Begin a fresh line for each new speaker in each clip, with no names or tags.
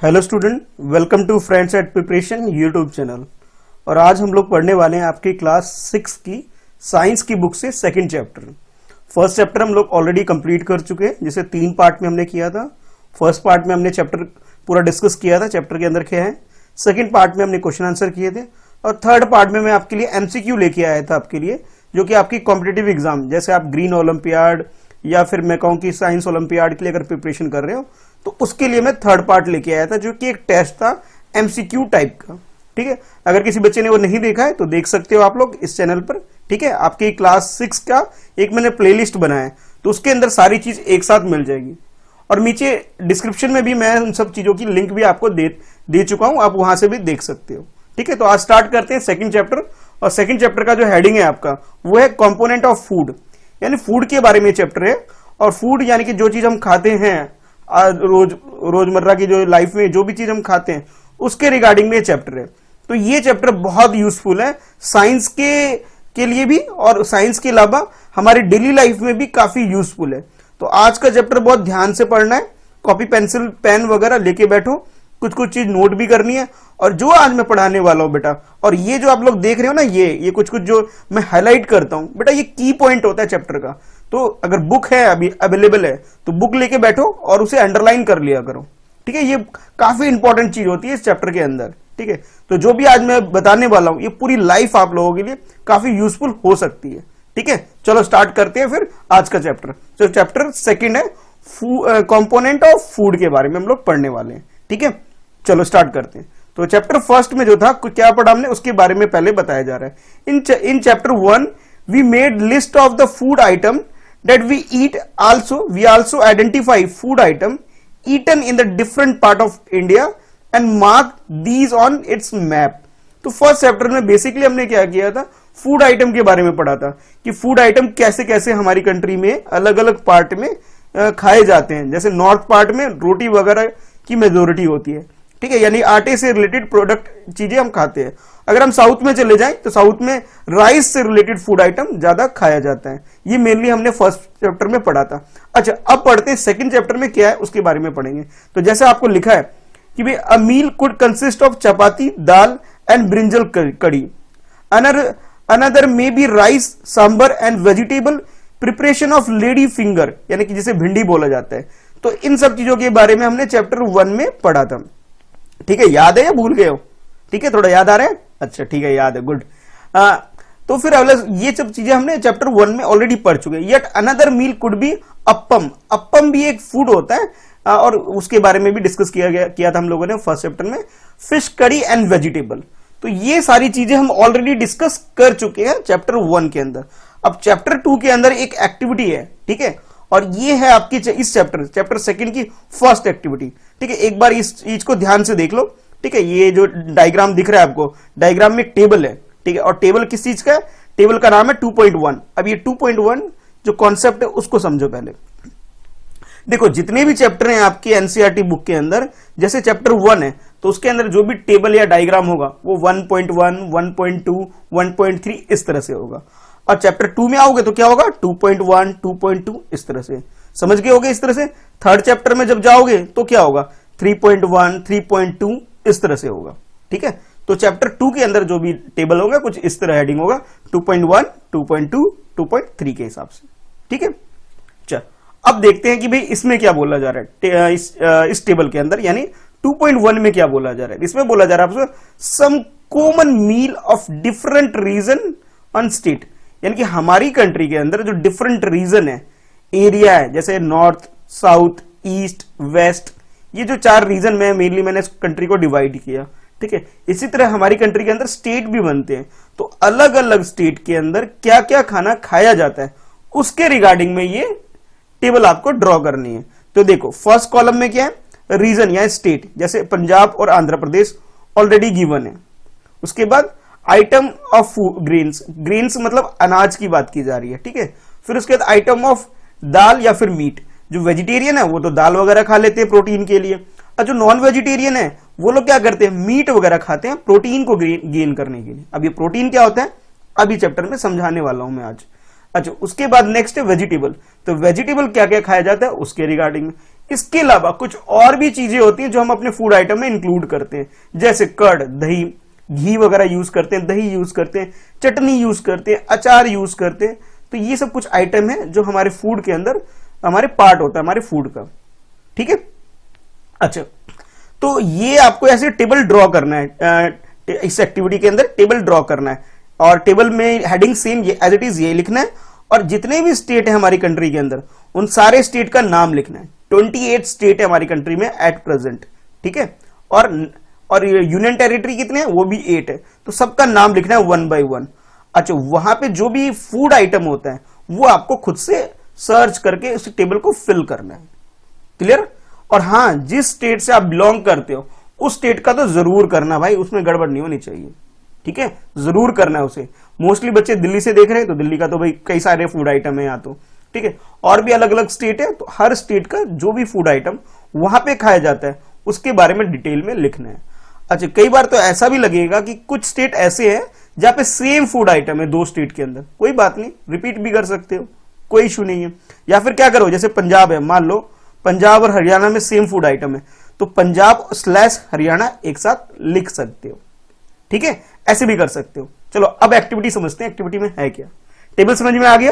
Hello student, welcome to friends at preparation YouTube channel. और आज हम लोग पढ़ने वाले हैं आपकी क्लास 6 की साइंस की बुक से सेकंड चैप्टर। फर्स्ट चैप्टर हम लोग ऑलरेडी कंप्लीट कर चुके हैं, जिसे 3 पार्ट में हमने किया था। फर्स्ट पार्ट में हमने चैप्टर पूरा डिस्कस किया था, चैप्टर के अंदर क्या है। सेकेंड पार्ट में हमने क्वेश्चन आंसर किए थे, और थर्ड पार्ट में मैं आपके लिए एमसीक्यू लेके आया था आपके लिए, जो कि आपकी कॉम्पिटेटिव एग्जाम, जैसे आप ग्रीन ओलंपियाड या फिर मैं कहूँ कि साइंस ओलंपियाड के लिए अगर प्रिपरेशन कर रहे हो तो उसके लिए मैं थर्ड पार्ट लेके आया था, जो कि एक टेस्ट था एमसीक्यू टाइप का। ठीक है, अगर किसी बच्चे ने वो नहीं देखा है तो देख सकते हो आप लोग इस चैनल पर। ठीक है, आपकी क्लास 6 का एक मैंने प्लेलिस्ट बनाया है, तो उसके अंदर सारी चीज एक साथ मिल जाएगी। और नीचे डिस्क्रिप्शन में भी मैं उन सब चीजों की लिंक भी आपको दे चुका हूं, आप वहां से भी देख सकते हो। ठीक है, तो आज स्टार्ट करते हैं सेकंड चैप्टर। और सेकंड चैप्टर का जो हेडिंग है आपका वो है कंपोनेंट ऑफ फूड, यानी फूड के बारे में चैप्टर है। और फूड यानी कि जो चीज हम खाते हैं रोजमर्रा की जो लाइफ में जो भी चीज हम खाते हैं उसके रिगार्डिंग में चैप्टर है। तो ये चैप्टर बहुत यूजफुल है साइंस के लिए भी, और साइंस के अलावा हमारी डेली लाइफ में भी काफी यूजफुल है। तो आज का चैप्टर बहुत ध्यान से पढ़ना है, कॉपी पेंसिल पेन वगैरह लेके बैठो, कुछ चीज नोट भी करनी है। और जो आज मैं पढ़ाने वाला हूं बेटा, और ये जो आप लोग देख रहे हो ना, ये कुछ जो मैं हाईलाइट करता हूं बेटा, ये की पॉइंट होता है चैप्टर का। तो अगर बुक है अभी अवेलेबल है तो बुक लेके बैठो और उसे अंडरलाइन कर लिया करो। ठीक है, ये काफी इंपॉर्टेंट चीज होती है इस चैप्टर के अंदर। ठीक है, तो जो भी आज मैं बताने वाला हूं ये पूरी लाइफ आप लोगों के लिए काफी यूजफुल हो सकती है। ठीक है, चलो स्टार्ट करते हैं फिर आज का चैप्टर। तो चैप्टर सेकंड है कंपोनेंट ऑफ फूड के बारे में हम लोग पढ़ने वाले हैं। ठीक है, चलो स्टार्ट करते हैं। तो चैप्टर फर्स्ट में जो था क्या पढ़ा हमने उसके बारे में पहले बताया जा रहा है। In chapter 1 we made list of the food item that we eat. We also identify food item eaten in the different part of India and mark these on its map. तो फर्स्ट चैप्टर में basically हमने क्या किया था, food item के बारे में पढ़ा था कि फूड आइटम कैसे कैसे हमारी कंट्री में अलग अलग पार्ट में खाए जाते हैं। जैसे नॉर्थ पार्ट में रोटी वगैरह की मेजोरिटी होती है। ठीक है, यानी आटे से रिलेटेड प्रोडक्ट चीजें हम खाते हैं। अगर हम साउथ में चले जाएं तो साउथ में राइस से रिलेटेड फूड आइटम ज्यादा खाया जाता है। ये मेनली हमने फर्स्ट चैप्टर में पढ़ा था। अच्छा, अब पढ़ते हैं सेकंड चैप्टर में क्या है उसके बारे में पढ़ेंगे। तो जैसे आपको लिखा है कि भाई a meal could consist of chapati, dal and brinjal curry. Another may be rice, sambar and vegetable preparation of lady finger, यानी कि जिसे भिंडी बोला जाता है। तो इन सब चीजों के बारे में हमने चैप्टर 1 में पढ़ा था। ठीक है, याद है या भूल गए हो? ठीक है, थोड़ा याद आ रहा है। अच्छा ठीक है, याद है, गुड। तो फिर ये सब चीजें हमने चैप्टर 1 में ऑलरेडी पढ़ चुके हैं। Yet another meal could be appam. Appam भी एक फूड होता है, और उसके बारे में भी डिस्कस किया था हम लोगों ने फर्स्ट चैप्टर में। फिश करी एंड वेजिटेबल, तो ये सारी चीजें हम ऑलरेडी डिस्कस कर चुके हैं चैप्टर 1 के अंदर। अब चैप्टर 2 के अंदर एक एक्टिविटी है। ठीक है, और ये है आपकी इस चैप्टर सेकंड की फर्स्ट एक्टिविटी। ठीक है, एक बार इस चीज को ध्यान से देख लो। ठीक है, ये जो डायग्राम दिख रहा है आपको, डायग्राम में एक टेबल है। ठीक है, और टेबल किस चीज का है? टेबल का नाम है 2.1। अब ये 2.1 जो कॉन्सेप्ट है उसको समझो पहले। देखो, जितने भी चैप्टर हैं आपके एनसीईआरटी बुक के अंदर, जैसे चैप्टर 1 है तो उसके अंदर जो भी टेबल या डायग्राम होगा वो 1.1, 1.2, 1.3 इस तरह से होगा। और चैप्टर 2 में आओगे तो क्या होगा? 2.1, 2.2 इस तरह से। समझ गए होगे इस तरह से। थर्ड चैप्टर में जब जाओगे तो क्या होगा? 3.1, 3.2 इस तरह से होगा। ठीक है, तो चैप्टर 2 के अंदर जो भी टेबल होगा कुछ इस तरह हेडिंग होगा, 2.1, 2.2, 2.3 के हिसाब से। ठीक है, चल अब देखते हैं कि भाई इसमें क्या बोला जा रहा है। इस टेबल के अंदर यानी 2.1 में क्या बोला जा रहा है? इसमें बोला जा रहा है some common meal of different region on state, यानी कि हमारी कंट्री के अंदर जो डिफरेंट रीजन है, एरिया है, जैसे नॉर्थ, साउथ, ईस्ट, वेस्ट, ये जो 4 रीजन में मेनली मैंने इस कंट्री को डिवाइड किया। ठीक है, इसी तरह हमारी कंट्री के अंदर स्टेट भी बनते हैं। तो अलग अलग स्टेट के अंदर क्या क्या खाना खाया जाता है उसके रिगार्डिंग में ये टेबल आपको ड्रॉ करनी है। तो देखो, फर्स्ट कॉलम में क्या है? रीजन या स्टेट, जैसे पंजाब और आंध्र प्रदेश ऑलरेडी गिवन है। उसके बाद आइटम ऑफ ग्रेन्स, ग्रेन्स मतलब अनाज की बात की जा रही है। ठीक है, फिर उसके बाद आइटम ऑफ दाल या फिर मीट। जो वेजिटेरियन है वो तो दाल वगैरह खा लेते हैं प्रोटीन के लिए, और जो नॉन वेजिटेरियन है वो लोग क्या करते हैं? मीट वगैरह खाते हैं प्रोटीन को गेन करने के लिए। अब ये प्रोटीन क्या होता है अभी चैप्टर में समझाने वाला हूं मैं आज। अच्छा, उसके बाद नेक्स्ट है वेजिटेबल। तो वेजिटेबल क्या क्या खाया जाता है उसके रिगार्डिंग में, इसके अलावा कुछ और भी चीजें होती हैं जो हम अपने फूड आइटम में इंक्लूड करते हैं, जैसे कर्ड, दही, घी वगैरह यूज करते हैं, दही यूज करते हैं, चटनी यूज करते हैं, अचार यूज करते हैं। तो ये सब कुछ आइटम है जो हमारे फूड के अंदर हमारे पार्ट होता है हमारे फूड का। ठीक है, अच्छा, तो ये आपको ऐसे टेबल ड्रॉ करना है, इस एक्टिविटी के अंदर टेबल ड्रॉ करना है, और टेबल में heading same as it is ये लिखना है, और जितने भी स्टेट है हमारी कंट्री के अंदर उन सारे स्टेट का नाम लिखना है। 28 स्टेट है हमारी कंट्री में एट प्रेजेंट। ठीक है, और यूनियन टेरिटरी कितने हैं, वो भी 8 है। तो सबका नाम लिखना है 1 by 1। अच्छा, वहां पे जो भी फूड आइटम होता है वो आपको खुद से सर्च करके उस टेबल को फिल करना है। क्लियर? और हाँ, जिस स्टेट से आप बिलोंग करते हो उस स्टेट का तो जरूर करना भाई, उसमें गड़बड़ नहीं होनी चाहिए। ठीक है, जरूर करना है उसे। मोस्टली बच्चे दिल्ली से देख रहे हैं तो दिल्ली का तो भाई कई सारे फूड आइटम है यहाँ तो। ठीक है, और भी अलग अलग स्टेट है, तो हर स्टेट का जो भी फूड आइटम वहां पे खाया जाता है उसके बारे में डिटेल में लिखना है। अच्छा, कई बार तो ऐसा भी लगेगा कि कुछ स्टेट ऐसे हैं जहां पे सेम फूड आइटम है 2 स्टेट के अंदर, कोई बात नहीं, रिपीट भी कर सकते हो, कोई इशू नहीं है। या फिर क्या करो, जैसे पंजाब है, मान लो पंजाब और हरियाणा में सेम फूड आइटम है, तो पंजाब / हरियाणा एक साथ लिख सकते हो। ठीक है, ऐसे भी कर सकते हो। चलो अब एक्टिविटी समझते हैं, एक्टिविटी में है क्या। टेबल समझ में आ गया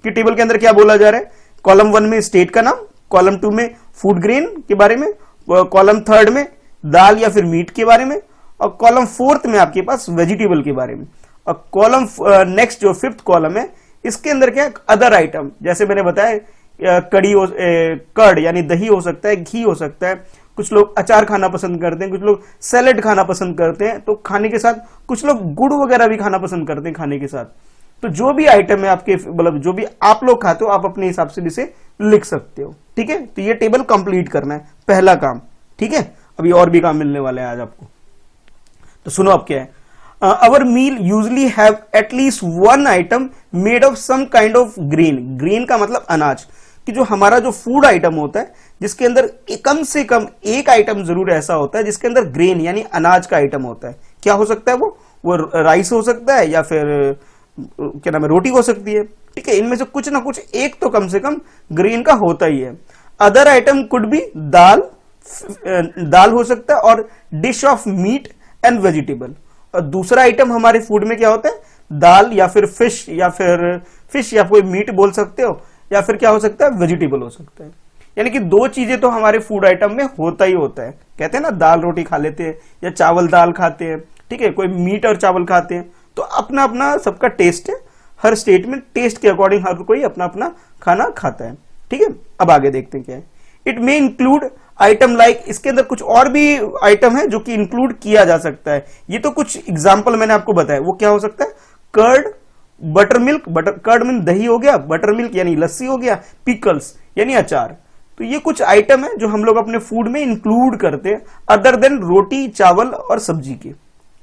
कि टेबल के अंदर क्या बोला जा रहा है। कॉलम 1 में स्टेट का नाम, कॉलम 2 में फूड ग्रेन के बारे में, कॉलम 3 में दाल या फिर मीट के बारे में, और कॉलम 4 में आपके पास वेजिटेबल के बारे में, और कॉलम नेक्स्ट जो 5th कॉलम है इसके अंदर क्या है, अदर आइटम। जैसे मैंने बताया कड़ी हो, कर्ड यानी दही हो सकता है, घी हो सकता है, कुछ लोग अचार खाना पसंद करते हैं, कुछ लोग सैलेड खाना पसंद करते हैं, तो खाने के साथ कुछ लोग गुड़ वगैरह भी खाना पसंद करते हैं खाने के साथ। तो जो भी आइटम है आपके, मतलब जो भी आप लोग खाते हो, आप अपने हिसाब से इसे लिख सकते हो। ठीक है, तो ये टेबल कंप्लीट करना है, पहला काम। ठीक है, अभी और भी काम मिलने वाले हैं आज आपको, तो सुनो अब क्या है। Our meal usually have at least 1 item made of some kind of grain. Grain का मतलब अनाज, कि जो हमारा जो फूड आइटम होता है जिसके अंदर कम से कम एक आइटम जरूर ऐसा होता है जिसके अंदर ग्रेन यानी अनाज का आइटम होता है। क्या हो सकता है वो राइस हो सकता है, या फिर क्या नाम है, रोटी हो सकती है। ठीक है, इनमें से कुछ ना कुछ एक तो कम से कम ग्रेन का होता ही है। अदर आइटम कुड बी दाल हो सकता है, और dish of meat and vegetable. और दूसरा आइटम हमारे फूड में क्या होता है, दाल या फिर फिश या कोई मीट बोल सकते हो, या फिर क्या हो सकता है, वेजिटेबल हो सकता है। यानी कि 2 चीजें तो हमारे फूड आइटम में होता ही होता है। कहते हैं ना, दाल रोटी खा लेते हैं या चावल दाल खाते हैं। ठीक है, कोई मीट और चावल खाते हैं। तो अपना अपना सबका टेस्ट है, हर स्टेट में टेस्ट के अकॉर्डिंग हर कोई अपना अपना खाना खाता है। ठीक है, अब आगे देखते हैं क्या है। It may include item like, इसके अंदर कुछ और भी आइटम है जो कि इंक्लूड किया जा सकता है। ये तो कुछ एग्जाम्पल मैंने आपको बताया, वो क्या हो सकता है, curd, butter milk, curd mean दही हो गया, बटर मिल्क यानी लस्सी हो गया, पिकल्स यानी अचार। तो ये कुछ आइटम है जो हम लोग अपने फूड में इंक्लूड करते हैं, अदर देन रोटी चावल और सब्जी के,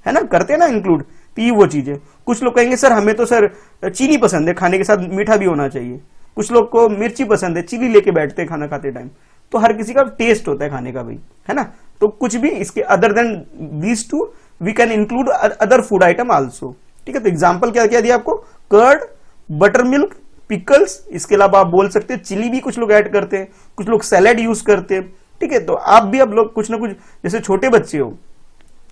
है ना, करते हैं ना इंक्लूड। तो ये वो चीज है। कुछ लोग कहेंगे सर हमें तो सर चीनी पसंद है, खाने के साथ मीठा भी होना चाहिए। कुछ लोग को मिर्ची पसंद है, चिली लेके बैठते हैं खाना खाते टाइम। तो हर किसी का टेस्ट होता है खाने का भाई, है ना। तो कुछ भी इसके other than these 2 we can include other food item also. ठीक है, तो एग्जाम्पल क्या क्या दिया आपको, कर्ड, बटर मिल्क, पिकल्स। इसके अलावा आप बोल सकते हैं चिली भी कुछ लोग ऐड करते हैं, कुछ लोग सैलेड यूज करते हैं। ठीक है, तो आप भी अब लोग कुछ ना कुछ, जैसे छोटे बच्चे हो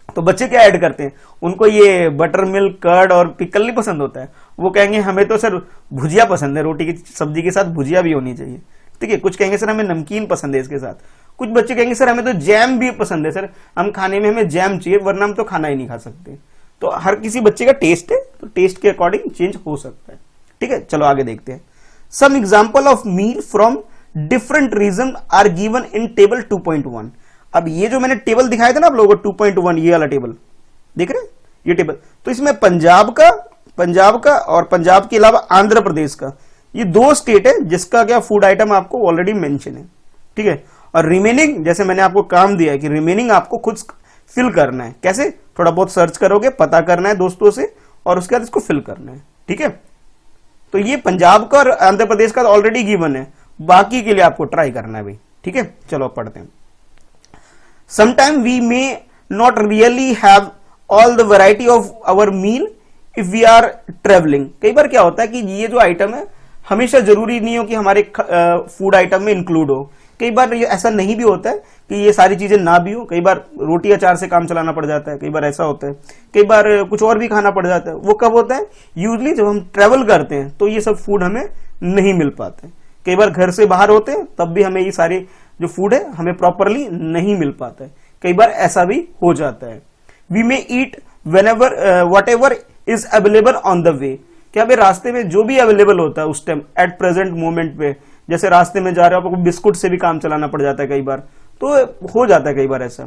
तो बच्चे क्या ऐड करते हैं, उनको ये बटर मिल्क, कर्ड और पिकल नहीं पसंद होता है। वो कहेंगे हमें तो सर भुजिया पसंद है, रोटी की सब्जी के साथ भुजिया भी होनी चाहिए। ठीक है, कुछ कहेंगे सर हमें नमकीन पसंद है इसके साथ। कुछ बच्चे कहेंगे सर हमें तो जैम भी पसंद है, सर हम खाने में हमें जैम चाहिए वरना हम तो खाना ही नहीं खा सकते। तो हर किसी बच्चे का टेस्ट है, तो टेस्ट के अकॉर्डिंग चेंज हो सकता है। ठीक है, चलो आगे देखते हैं। Some example of meal from different region are given in table 2.1। अब ये जो मैंने टेबल दिखाया था ना आप लोगों को 2.1, ये वाला टेबल देख रहे हैं, ये टेबल। तो इसमें पंजाब का और पंजाब के अलावा आंध्र प्रदेश का, ये 2 स्टेट है जिसका क्या फूड आइटम आपको ऑलरेडी मेंशन है। ठीक है, और रिमेनिंग जैसे मैंने आपको काम दिया है कि रिमेनिंग आपको खुद फिल करना है। कैसे, थोड़ा बहुत सर्च करोगे, पता करना है दोस्तों से, और उसके बाद इसको फिल करना है। ठीक है, तो ये पंजाब का और आंध्र प्रदेश का ऑलरेडी गिवन है, बाकी के लिए आपको ट्राई करना है भाई। ठीक है, चलो पढ़ते हैं। Sometime we may not really have all the variety of our meal if we are travelling. कई बार क्या होता है कि ये जो आइटम है हमेशा जरूरी नहीं हो कि हमारे फूड आइटम में इंक्लूड हो। कई बार ये ऐसा नहीं भी होता है कि ये सारी चीजें ना भी हो, कई बार रोटी अचार से काम चलाना पड़ जाता है, कई बार ऐसा होता है, कई बार कुछ और भी खाना पड़ जाता है। वो कब होता है? यूजली जब हम ट्रेवल करते हैं तो ये सब फूड हमें नहीं मिल पाते। कई बार घर से बाहर होते हैं तब भी हमें ये सारे जो फूड है हमें प्रॉपरली नहीं मिल पाता है, कई बार ऐसा भी हो जाता है। We may eat whenever whatever is available on the way, क्या भाई रास्ते में जो भी अवेलेबल होता है उस टाइम एट प्रेजेंट मोमेंट पे, जैसे रास्ते में जा रहे हो आपको बिस्कुट से भी काम चलाना पड़ जाता है, कई बार तो हो जाता है कई बार ऐसा।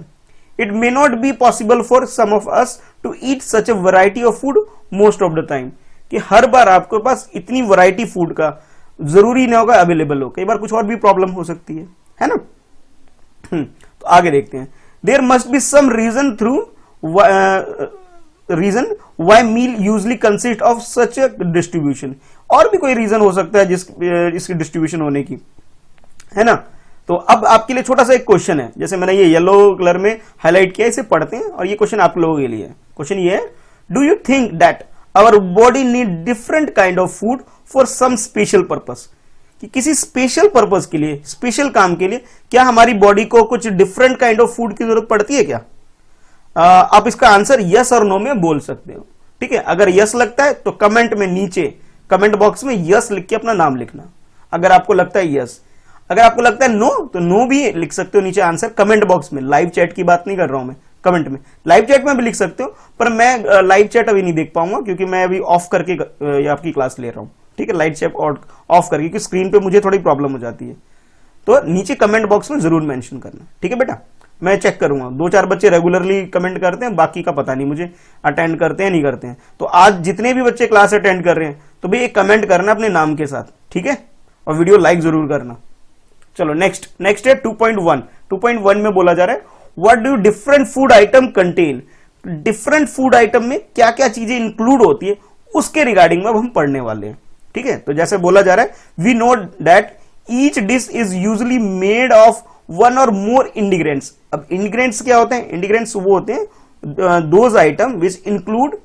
It may not be possible for some of us to eat such a variety of food most of the time, कि हर बार आपके पास इतनी वैरायटी फूड का जरूरी नहीं होगा अवेलेबल हो, कई बार कुछ और भी प्रॉब्लम हो सकती है ना। तो आगे देखते हैं। There must be some reason through reason why meal usually consist of such a distribution, और भी कोई रीजन हो सकता है इसकी डिस्ट्रीब्यूशन होने की, है ना। तो अब आपके लिए छोटा सा एक क्वेश्चन है, जैसे मैंने ये येलो कलर में हाईलाइट किया, इसे पढ़ते हैं और ये क्वेश्चन आप लोगों के लिए है। क्वेश्चन ये है, do you think that our body need different kind of food for some special purpose, कि किसी स्पेशल पर्पस के लिए, स्पेशल काम के लिए क्या हमारी बॉडी को कुछ डिफरेंट काइंड ऑफ फूड की जरूरत पड़ती है क्या? आप इसका आंसर यस और नो में बोल सकते हो, ठीक है। अगर यस लगता है तो कमेंट में नीचे कमेंट बॉक्स में यस लिख के अपना नाम लिखना, अगर आपको लगता है यस। अगर आपको लगता है नो तो नो भी लिख सकते हो नीचे आंसर कमेंट बॉक्स में। लाइव चैट की बात नहीं कर रहा हूं मैं, कमेंट में, लाइव चैट में भी लिख सकते हो, पर मैं लाइव चैट अभी नहीं देख पाऊंगा क्योंकि मैं अभी ऑफ करके आपकी क्लास ले रहा हूं, ठीक है। लाइव चैट ऑफ करके, क्योंकि स्क्रीन पे मुझे थोड़ी प्रॉब्लम हो जाती है। तो नीचे कमेंट बॉक्स में जरूर मेंशन करना, ठीक है बेटा। मैं चेक करूंगा, 2-4 बच्चे रेगुलरली कमेंट करते हैं, बाकी का पता नहीं मुझे अटेंड करते हैं नहीं करते हैं। तो आज जितने भी बच्चे क्लास अटेंड कर रहे हैं तो भाई एक कमेंट करना अपने नाम के साथ, ठीक है, और वीडियो लाइक जरूर करना। चलो नेक्स्ट है 2.1। 2.1 में बोला जा रहा है, what do different food atom contain, different food item में क्या क्या चीजें इंक्लूड होती है उसके रिगार्डिंग में अब हम पढ़ने वाले हैं, ठीक है। तो जैसे बोला जा रहा है, we know that each dish is usually made of one or more ingredients. अब इंग्रेडिएंट्स क्या होते हैं? इंग्रेडिएंट्स वो होते हैं those item which include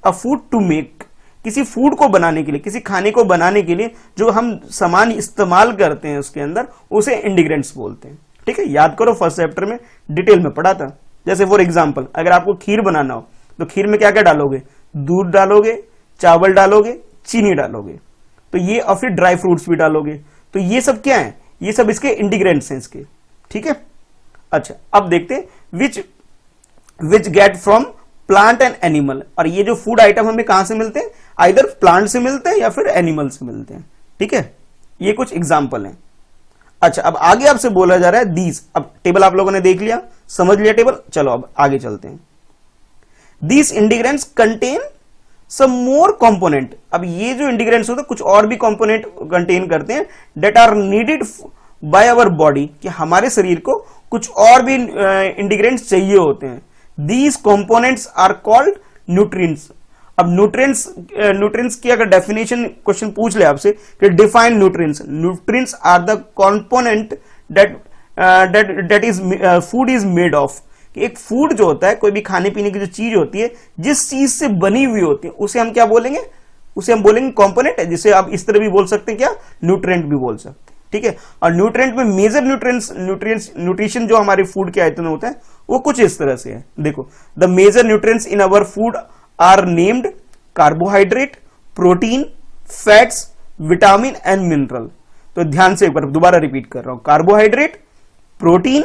a food to make, किसी फूड को बनाने के लिए, किसी खाने को बनाने के लिए जो हम सामान इस्तेमाल करते हैं उसके अंदर, उसे इंग्रेडिएंट्स बोलते हैं, ठीक है। याद करो फर्स्ट चैप्टर में डिटेल में पढ़ा था। जैसे फॉर एग्जांपल, अगर आपको खीर बनाना हो तो खीर में क्या क्या डालोगे? दूध डालोगे, चावल डालोगे, चीनी डालोगे, तो ये, और फिर ड्राई फ्रूट्स भी डालोगे। तो ये सब क्या है? ये सब इसके इंग्रेडिएंट्स हैं इसके, ठीक है। अच्छा, अब देखते हैं which get from plant and animal, और ये जो फूड आइटम हमें कहां से मिलते हैं? आइदर प्लांट से मिलते हैं या फिर एनिमल से मिलते हैं, ठीक है। ये कुछ एग्जाम्पल हैं। अच्छा, अब आगे आपसे बोला जा रहा है दीज। अब टेबल आप लोगों ने देख लिया, समझ लिया टेबल। चलो अब आगे चलते हैं। These ingredients contain some more component. अब ये जो इंग्रेडिएंट्स होते हैं कुछ और भी कंपोनेंट कंटेन करते हैं, that are needed by our body, कि हमारे शरीर को कुछ और भी इंग्रेडिएंट्स चाहिए होते हैं। These components are called nutrients. अब न्यूट्रिएंट्स की अगर डेफिनेशन क्वेश्चन पूछ ले आपसे कि define nutrients, nutrients are the component that is food is made of. एक फूड जो होता है, कोई भी खाने पीने की जो चीज होती है, जिस चीज से बनी हुई होती है, उसे हम क्या बोलेंगे? उसे हम बोलेंगे कंपोनेंट है, जिसे आप इस तरह भी बोल सकते हैं, क्या? न्यूट्रिएंट भी बोल सकते हैं, ठीक है। और न्यूट्रिएंट में मेजर न्यूट्रिशन जो हमारे फूड के आइटम में होता है वो कुछ इस तरह से है। देखो, the major nutrients in our food are named carbohydrate, protein, fats, vitamin and mineral. तो ध्यान से एक बार दोबारा रिपीट कर रहा हूं, carbohydrate, protein,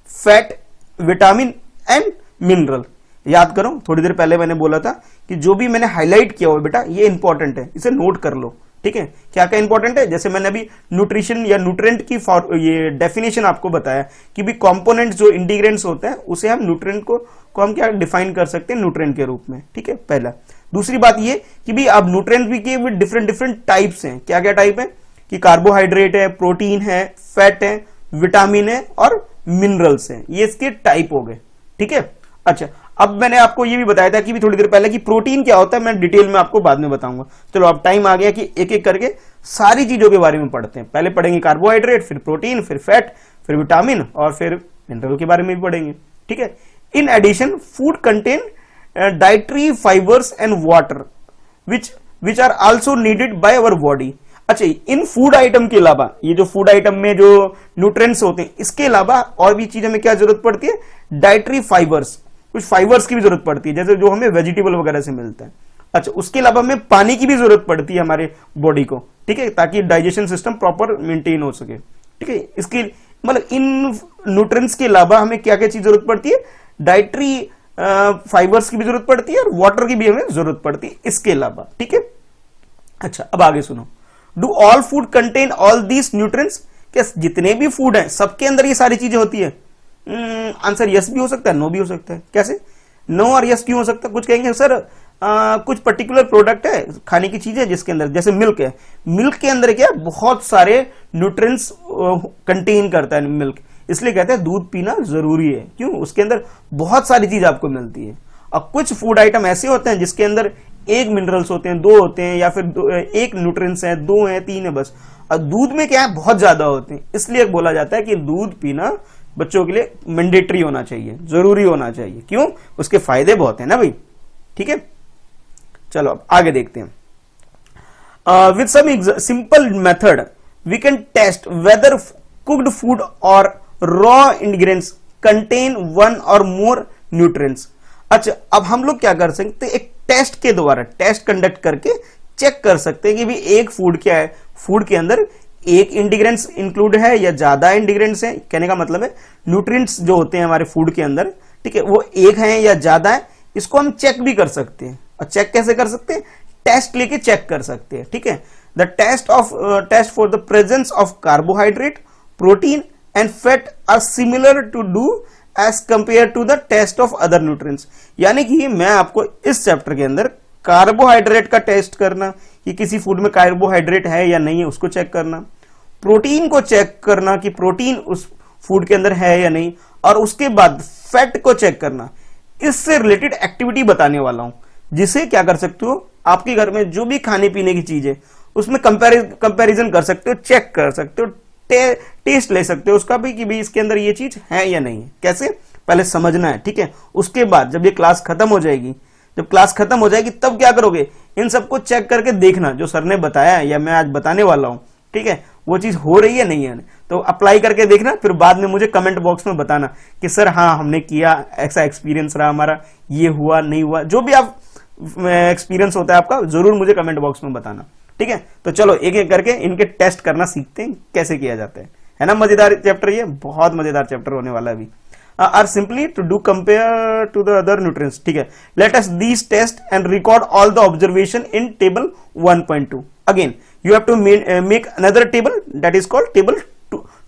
fat, vitamin and mineral. याद करो, थोड़ी देर पहले मैंने बोला था कि जो भी मैंने हाईलाइट किया हो बेटा, ये इंपॉर्टेंट है, इसे नोट कर लो, ठीक है। क्या क्या इंपॉर्टेंट है? जैसे मैंने अभी न्यूट्रिशन या न्यूट्रिएंट की ये डेफिनेशन आपको बताया कि भी कंपोनेंट जो इंग्रेडिएंट्स होते हैं उसे हम न्यूट्रिएंट को हम क्या डिफाइन कर सकते हैं? न्यूट्रिएंट के रूप में, ठीक है, पहला। दूसरी बात ये कि भी अब न्यूट्रिएंट भी के डिफरेंट टाइप्स हैं। क्या क्या टाइप है? कि कार्बोहाइड्रेट है, प्रोटीन है, फैट है, विटामिन है और मिनरल्स हैं। ये इसके टाइप हो गए, ठीक है। अच्छा, अब मैंने आपको ये भी बताया था कि भी थोड़ी देर पहले कि प्रोटीन क्या होता है, मैं डिटेल में आपको बाद में बताऊंगा। चलो अब टाइम आ गया कि एक एक करके सारी चीजों के बारे में पढ़ते हैं। पहले पढ़ेंगे कार्बोहाइड्रेट, फिर प्रोटीन, फिर फैट, फिर विटामिन और फिर मिनरल के बारे में भी पढ़ेंगे, ठीक है। In addition food contain dietary fibres and water which are also needed by our body. अच्छा, इन फूड आइटम के अलावा, ये जो फूड आइटम में जो न्यूट्रिएंट्स होते हैं, इसके अलावा और भी चीजें में क्या जरूरत पड़ती है, डाइटरी फाइबर्स, कुछ फाइबर्स की भी जरूरत पड़ती है, जैसे जो हमें वेजिटेबल वगैरह से मिलता है। अच्छा, उसके अलावा हमें पानी की भी जरूरत पड़ती है हमारे बॉडी को, ठीक है, ताकि डाइजेशन सिस्टम प्रॉपर मेंटेन हो सके, ठीक है। इसके मतलब इन न्यूट्रिएंट्स के अलावा हमें क्या क्या चीज जरूरत पड़ती है, डाइटरी फाइबर्स की भी जरूरत पड़ती है और वाटर की भी हमें जरूरत पड़ती है इसके अलावा, ठीक है। अच्छा, अब आगे सुनो, do all food contain all these nutrients, क्या जितने भी फूड हैं सबके अंदर ये सारी चीजें होती है? आंसर यस भी हो सकता है, नो भी हो सकता है। कैसे नो और यस क्यों हो सकता है? कुछ कहेंगे सर कुछ पर्टिकुलर प्रोडक्ट है, खाने की चीज है जिसके अंदर, जैसे मिल्क है, मिल्क के अंदर क्या बहुत सारे न्यूट्रिएंट्स कंटेन करता है मिल्क, इसलिए कहते हैं दूध पीना जरूरी है। क्यों? उसके अंदर बहुत सारी चीज आपको मिलती है। और कुछ फूड आइटम ऐसे होते हैं जिसके अंदर एक मिनरल्स होते हैं, दो होते हैं, या फिर एक न्यूट्रिएंट्स है, दो है, तीन है बस। और दूध में क्या है, बहुत ज्यादा होते हैं, इसलिए बोला जाता है कि दूध पीना बच्चों के लिए मैंडेटरी होना चाहिए, जरूरी होना चाहिए। क्यों? उसके फायदे बहुत है ना भाई, ठीक है। चलो अब आगे देखते हैं। With some simple method we can test whether cooked food or raw ingredients contain one or more nutrients. अच्छा, अब हम लोग क्या कर सकते हैं, एक टेस्ट के द्वारा, टेस्ट कंडक्ट करके चेक कर सकते हैं कि भी एक फूड क्या है, फूड के अंदर एक इंग्रेडिएंट्स इंक्लूड है या ज्यादा इंग्रेडिएंट्स है। कहने का मतलब है न्यूट्रिएंट्स जो होते हैं हमारे फूड के अंदर, ठीक है, वो एक है या ज्यादा है, इसको हम चेक भी कर सकते हैं। और चेक कैसे कर सकते हैं? टेस्ट लेके चेक कर सकते हैं, ठीक है। The test for the presence of carbohydrate, protein and fat are similar to do as compare to the test of other nutrients. यानी कि मैं आपको इस चैप्टर के अंदर कार्बोहाइड्रेट का टेस्ट करना, कि किसी फूड में कार्बोहाइड्रेट है या नहीं है उसको चेक करना, प्रोटीन को चेक करना कि प्रोटीन उस फूड के अंदर है या नहीं, और उसके बाद फैट को चेक करना, इससे रिलेटेड एक्टिविटी बताने वाला हूं, जिसे क्या कर सकते हो, आपके घर में जो भी खाने पीने की चीज है उसमें कंपैरिजन कर सकते हो, चेक कर सकते हो, टेस्ट ले सकते हो उसका भी कि भाई इसके अंदर ये चीज है या नहीं है। कैसे? पहले समझना है, ठीक है। उसके बाद जब ये क्लास खत्म हो जाएगी, जब क्लास खत्म हो जाएगी तब क्या करोगे, इन सबको चेक करके देखना जो सर ने बताया है या मैं आज बताने वाला हूं, ठीक है, वो चीज हो रही है नहीं है, तो अप्लाई करके देखना, फिर बाद में मुझे कमेंट बॉक्स में बताना कि सर हाँ हमने किया, ऐसा एक्सपीरियंस रहा हमारा, ये हुआ नहीं हुआ, जो भी आप एक्सपीरियंस होता है आपका जरूर मुझे कमेंट बॉक्स में बताना, ठीक है। तो चलो एक एक करके इनके टेस्ट करना सीखते हैं कैसे किया जाता है ना। मजेदार चैप्टर, ये बहुत मजेदार चैप्टर होने वाला है अभी। Are simply to do compare to the other nutrients, ठीक है। Let us these test and record all the observation in table 1.2। Again you have to make another table that is called table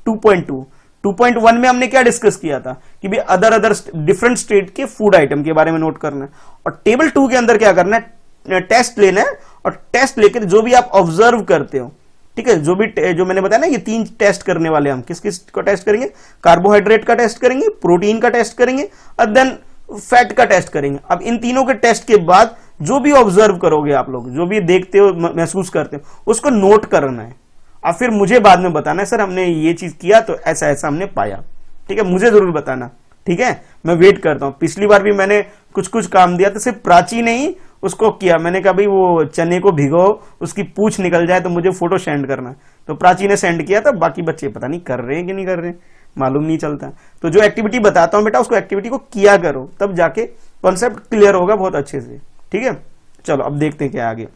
2.2। 2.1 में हमने क्या discuss किया था कि भी other different state के फूड आइटम के बारे में नोट करना है, और टेबल 2 के अंदर क्या करना है, टेस्ट लेना है, और टेस्ट लेकर जो भी आप ऑब्जर्व करते हो, ठीक है, जो मैंने बताया ना, ये 3 टेस्ट करने वाले हम, किस किस को टेस्ट करेंगे, कार्बोहाइड्रेट का टेस्ट करेंगे, प्रोटीन का टेस्ट करेंगे, और देन फैट का टेस्ट करेंगे। अब इन तीनों के टेस्ट के बाद जो भी ऑब्जर्व करोगे आप लोग, जो भी देखते हो, महसूस करते हो, उसको नोट करना है, और फिर मुझे बाद में बताना है सर हमने ये चीज किया तो ऐसा ऐसा हमने पाया, ठीक है, मुझे जरूर बताना, ठीक है। मैं वेट करता हूं। पिछली बार भी मैंने कुछ कुछ काम दिया तो सिर्फ प्राची ने ही उसको किया, मैंने कहा भाई वो चने को भिगो, उसकी पूछ निकल जाए तो मुझे फोटो सेंड करना, तो प्राची ने सेंड किया था, बाकी बच्चे पता नहीं कर रहे हैं कि नहीं कर रहे हैं, मालूम नहीं चलता। तो जो एक्टिविटी बताता हूं बेटा, उसको एक्टिविटी को किया करो, तब जाके कॉन्सेप्ट क्लियर होगा बहुत अच्छे से, ठीक है। चलो अब देखते हैं क्या आगे।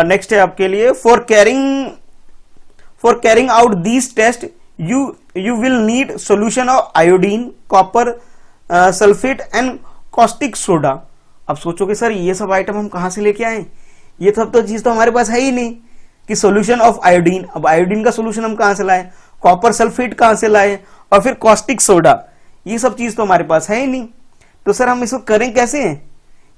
नेक्स्ट है आपके लिए, for carrying out these test you will need solution of iodine, copper, sulphate and caustic soda. अब सोचोगे सर ये सब आइटम हम कहां से लेके आए, ये सब तो चीज तो हमारे पास है ही नहीं, कि सोल्यूशन ऑफ आयोडीन, अब आयोडीन का सोल्यूशन हम कहां से लाए, कॉपर सल्फेट कहां से लाए, और फिर कॉस्टिक सोडा, ये सब चीज तो हमारे पास है ही नहीं, तो सर हम इसको करें कैसे,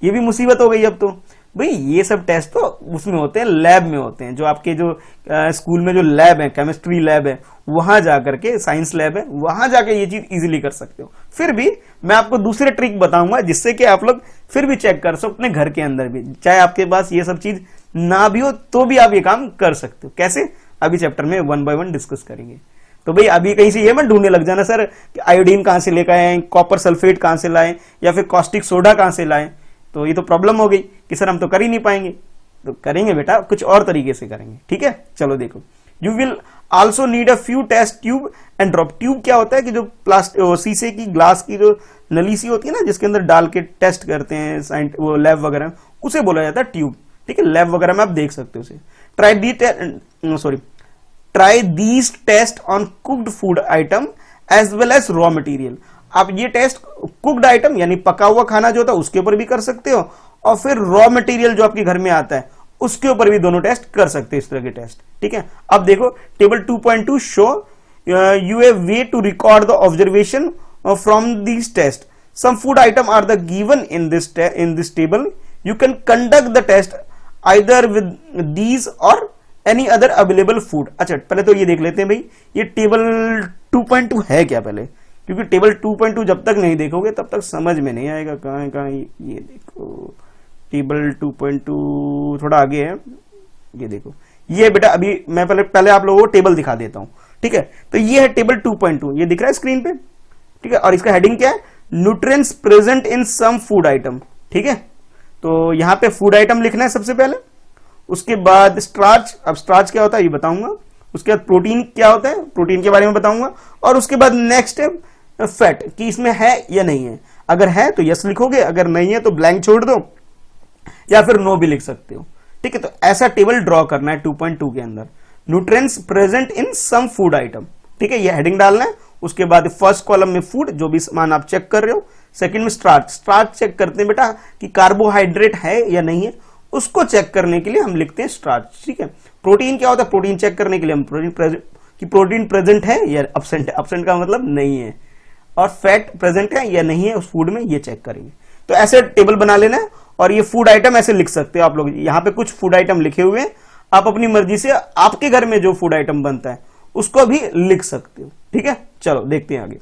ये भी मुसीबत हो गई। अब तो भाई ये सब टेस्ट तो उसमें होते हैं, लैब में होते हैं, जो आपके जो स्कूल में जो लैब है, केमिस्ट्री लैब है, वहां जाकर के, साइंस लैब है, वहां जाके ये चीज इजीली कर सकते हो। फिर भी मैं आपको दूसरे ट्रिक बताऊंगा जिससे कि आप लोग फिर भी चेक कर सको अपने घर के अंदर भी, चाहे आपके पास ये सब चीज ना भी हो तो भी आप ये काम कर सकते हो। कैसे, अभी चैप्टर में 1 by 1 डिस्कस करेंगे। तो भाई अभी कहीं से ये मत ढूंढने लग जाना सर आयोडीन कहां से लेकर आए, कॉपर सल्फेट कहां से लाए, या फिर कॉस्टिक सोडा कहां से लाए, तो ये तो प्रॉब्लम हो गई कि सर हम तो कर ही नहीं पाएंगे, तो करेंगे बेटा, कुछ और तरीके से करेंगे, ठीक है। चलो देखो, you will also need a few test tube and drop. Tube क्या होता है कि जो प्लास्टिक शीशे की ग्लास की जो नली सी होती है ना, जिसके अंदर डाल के टेस्ट करते हैं वो लैब वगैरह में, उसे बोला जाता है ट्यूब, ठीक है। लैब वगैरह में आप देख सकते हो उसे। Try these test on cooked food item as well as raw material. आप ये टेस्ट कुक्ड आइटम यानी पका हुआ खाना जो होता है उसके ऊपर भी कर सकते हो, और फिर रॉ मटेरियल जो आपके घर में आता है उसके ऊपर भी दोनों टेस्ट कर सकते हैं, इस तरह के टेस्ट, ठीक है। अब देखो table 2.2 show you a way to record the observation from this test. Some food item are the given in this table. You can conduct the test either with these or any other available food. अच्छा, पहले तो ये देख लेते हैं भाई, ये table 2.2 है क्या पहले, क्योंकि टेबल 2.2 जब तक नहीं देखोगे तब तक समझ में नहीं आएगा। कहाँ ये देखो, टेबल 2.2 थोड़ा आगे है, ये देखो, ये बेटा अभी मैं पहले आप लोगों को टेबल दिखा देता हूं, ठीक है। तो ये है टेबल 2.2, ये दिख रहा है स्क्रीन पे, ठीक है। और इसका हेडिंग क्या है, nutrients present in some food item, ठीक है। तो यहां पे फूड आइटम लिखना है सबसे पहले, उसके बाद स्टार्च, अब स्टार्च क्या होता है ये बताऊंगा, उसके बाद प्रोटीन क्या होता है, प्रोटीन के बारे में बताऊंगा, और उसके बाद नेक्स्ट है फैट, कि इसमें है या नहीं है। अगर है तो यस लिखोगे, अगर नहीं है तो ब्लैंक छोड़ दो या फिर नो भी लिख सकते हो, ठीक है। तो ऐसा टेबल ड्रॉ करना है 2.2 के अंदर, nutrients present in some food item, ठीक है। ये हेडिंग डालना है। उसके बाद फर्स्ट कॉलम में फूड, जो भी सामान आप चेक कर रहे हो। सेकंड में स्टार्च, स्टार्च चेक करते हैं बेटा कि कार्बोहाइड्रेट है या नहीं है, उसको चेक करने के लिए हम लिखते हैं स्टार्च, ठीक है। प्रोटीन क्या होता है, प्रोटीन चेक करने के लिए हम प्रोटीन प्रेजेंट है या एब्सेंट है, एब्सेंट का मतलब नहीं है। और फैट प्रेजेंट है या नहीं है उस फूड में, ये चेक करेंगे। तो ऐसे टेबल बना लेना है, और ये फूड आइटम ऐसे लिख सकते हो आप लोग। यहाँ पे कुछ फूड आइटम लिखे हुए हैं, आप अपनी मर्जी से आपके घर में जो फूड आइटम बनता है उसको भी लिख सकते हो, ठीक है। चलो देखते हैं आगे।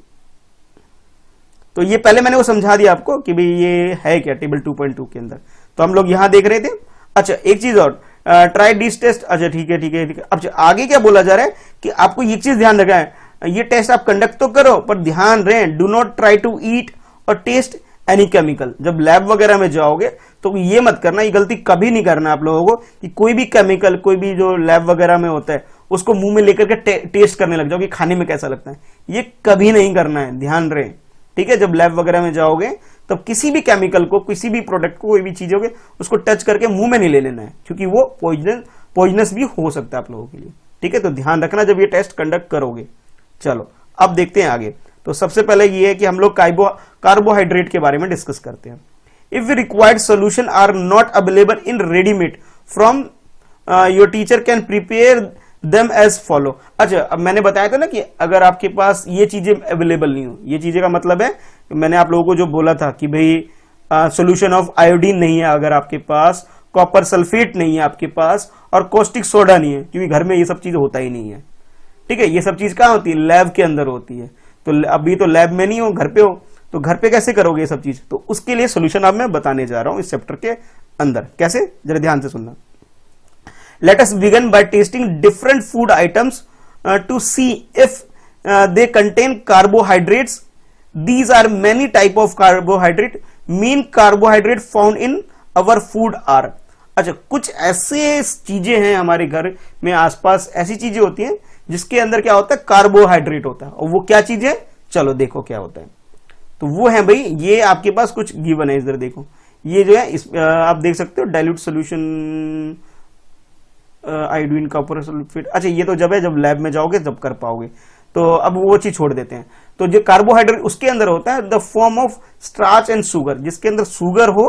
तो ये पहले मैंने वो समझा दिया आपको कि भाई ये है क्या टेबल 2.2 के अंदर। तो हम लोग यहां देख रहे थे। अच्छा, एक चीज और, ट्राई दिस टेस्ट। अच्छा ठीक है ठीक है ठीक है। अब आगे क्या बोला जा रहा है कि आपको ये चीज ध्यान रखना है, ये टेस्ट आप कंडक्ट तो करो, पर ध्यान रहे, do not try to eat or test any chemical. जब लैब वगैरह में जाओगे तो ये मत करना, ये गलती कभी नहीं करना आप लोगों को कि कोई भी केमिकल, कोई भी जो लैब वगैरह में होता है उसको मुंह में लेकर के टेस्ट करने लग जाओ कि खाने में कैसा लगता है। ये कभी नहीं करना है, ध्यान रहे, ठीक है। जब लैब वगैरह में जाओगे तब किसी भी केमिकल को, किसी भी प्रोडक्ट को, कोई भी चीज होगी उसको टच करके मुंह में नहीं ले लेना है, क्योंकि वो पॉइजनस भी हो सकता है आप लोगों के लिए, ठीक है। तो ध्यान रखना जब ये टेस्ट कंडक्ट करोगे। चलो अब देखते हैं आगे। तो सबसे पहले ये है कि हम लोग कार्बोहाइड्रेट के बारे में डिस्कस करते हैं। If required solution are not available in readymade from your teacher can prepare them as follow. अच्छा, अब मैंने बताया था ना कि अगर आपके पास ये चीजें अवेलेबल नहीं हो, ये चीजें का मतलब है मैंने आप लोगों को जो बोला था कि भाई सोल्यूशन ऑफ आयोडीन नहीं है अगर आपके पास, कॉपर सल्फेट नहीं है आपके पास, और कॉस्टिक सोडा नहीं है, क्योंकि घर में ये सब चीज होता ही नहीं है, ठीक है। ये सब चीज कहाँ होती है, लैब के अंदर होती है। तो अभी तो लैब में नहीं हो, घर पे हो, तो घर पे कैसे करोगे ये सब चीज। तो उसके लिए सोल्यूशन अब मैं बताने जा रहा हूं इस चैप्टर के अंदर। कैसे, जरा ध्यान से सुनना। Let us begin by tasting different food items to see if they contain carbohydrates. These are many type of carbohydrate. Main carbohydrate found in our food are. अच्छा, कुछ ऐसे चीजें हैं हमारे घर में आसपास, ऐसी चीजें होती हैं जिसके अंदर क्या होता है, कार्बोहाइड्रेट होता है। और वो क्या चीज है, चलो देखो क्या होता है। तो वो है भाई, ये आपके पास कुछ गिवन है, इधर देखो, ये जो है आप देख सकते हो, dilute solution iodine copper sulphate. अच्छा, ये तो जब है जब लैब में जाओगे जब कर पाओगे। तो अब वो चीज छोड़ देते हैं। तो जो कार्बोहाइड्रेट उसके अंदर होता है the form of starch and sugar, जिसके अंदर शुगर हो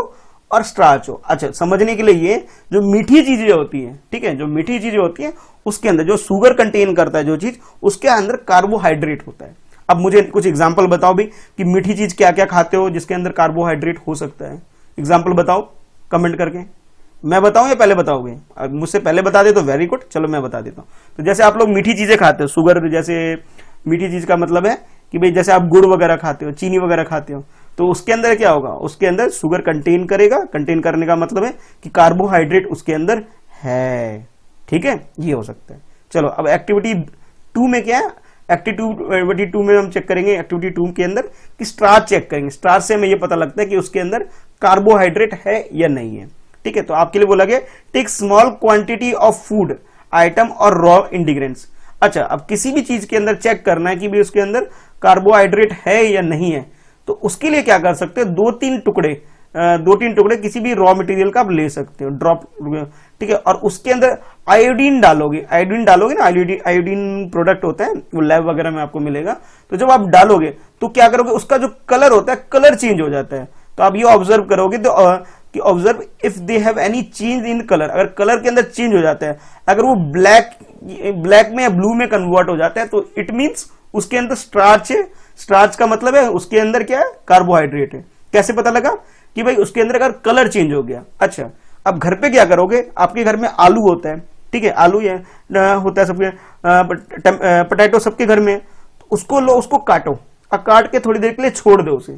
और स्टार्च हो। अच्छा, समझने के लिए ये जो मीठी चीजें होती है, ठीक है, जो मीठी चीजें होती है उसके अंदर जो शुगर कंटेन करता है जो चीज, उसके अंदर कार्बोहाइड्रेट होता है। अब मुझे कुछ एग्जाम्पल बताओ भी कि मीठी चीज क्या क्या खाते हो जिसके अंदर कार्बोहाइड्रेट हो सकता है। एग्जाम्पल बताओ कमेंट करके। मैं बताऊं या पहले बताओगे? मुझसे पहले बता दे तो वेरी गुड, चलो मैं बता देता हूं। तो जैसे आप लोग मीठी चीजें खाते हो, शुगर, जैसे मीठी चीज का मतलब है कि भाई जैसे आप गुड़ वगैरह खाते हो, चीनी वगैरह खाते हो, तो उसके अंदर क्या होगा, उसके अंदर शुगर कंटेन करेगा। कंटेन करने का मतलब है कि कार्बोहाइड्रेट उसके अंदर है, ठीक है, ये हो सकता है। चलो अब एक्टिविटी 2 में क्या है, एक्टिविटी 2 में हम चेक करेंगे, एक्टिविटी 2 के अंदर कि स्टार्च चेक करेंगे। स्टार्च से हमें ये पता लगता है कि उसके अंदर कार्बोहाइड्रेट है या नहीं है। ठीक है, तो आपके लिए बोला गया take small quantity of food item or raw ingredients. अच्छा, अब किसी भी चीज के अंदर चेक करना है कि भी उसके अंदर कार्बोहाइड्रेट है या नहीं है, तो उसके लिए क्या कर सकते हो, दो तीन टुकड़े किसी भी रॉ मटेरियल का आप ले सकते हो, ड्रॉप, ठीक है, और उसके अंदर आयोडीन डालोगे ना, आयोडीन प्रोडक्ट होता है वो लैब वगैरह में आपको मिलेगा। तो जब आप डालोगे तो क्या करोगे, उसका जो कलर होता है कलर चेंज हो जाता है। तो आप ये ऑब्जर्व करोगे तो कि observe if they have any change in colour, अगर कलर के अंदर चेंज हो जाता है, अगर वो ब्लैक में या ब्लू में कन्वर्ट हो जाता है, तो इट मींस उसके अंदर स्टार्च है। स्टार्च का मतलब है उसके अंदर क्या है, कार्बोहाइड्रेट है। कैसे पता लगा कि भाई उसके अंदर अगर कलर चेंज हो गया। अच्छा, अब घर पे क्या करोगे, आपके घर में आलू होता है, ठीक है, आलू होता है सबके, पोटैटो सबके घर में, तो उसको लो, उसको काटो और काट के थोड़ी देर के लिए छोड़ दो उसे,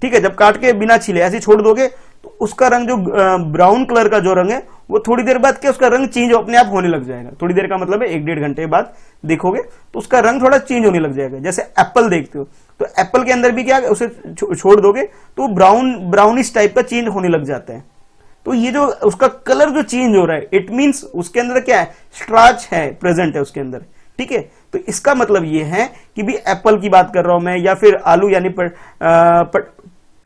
ठीक है। जब काट के बिना छिले ऐसे छोड़ दोगे तो उसका रंग जो ब्राउन कलर का जो रंग है वो थोड़ी देर बाद क्या उसका रंग चेंज अपने आप होने लग जाएगा। थोड़ी देर का मतलब है 1-1.5 घंटे बाद देखोगे तो उसका रंग थोड़ा चेंज होने लग जाएगा। जैसे एप्पल देखते हो तो एप्पल के अंदर भी क्या उसे छोड़ दोगे तो ब्राउनिश टाइप का चेंज होने लग जाता है। तो ये जो उसका कलर जो चेंज हो रहा है, इट मींस उसके अंदर क्या है, स्टार्च है, प्रेजेंट है उसके अंदर, ठीक है। तो इसका मतलब ये है कि भी एप्पल की बात कर रहा हूं मैं, या फिर आलू यानी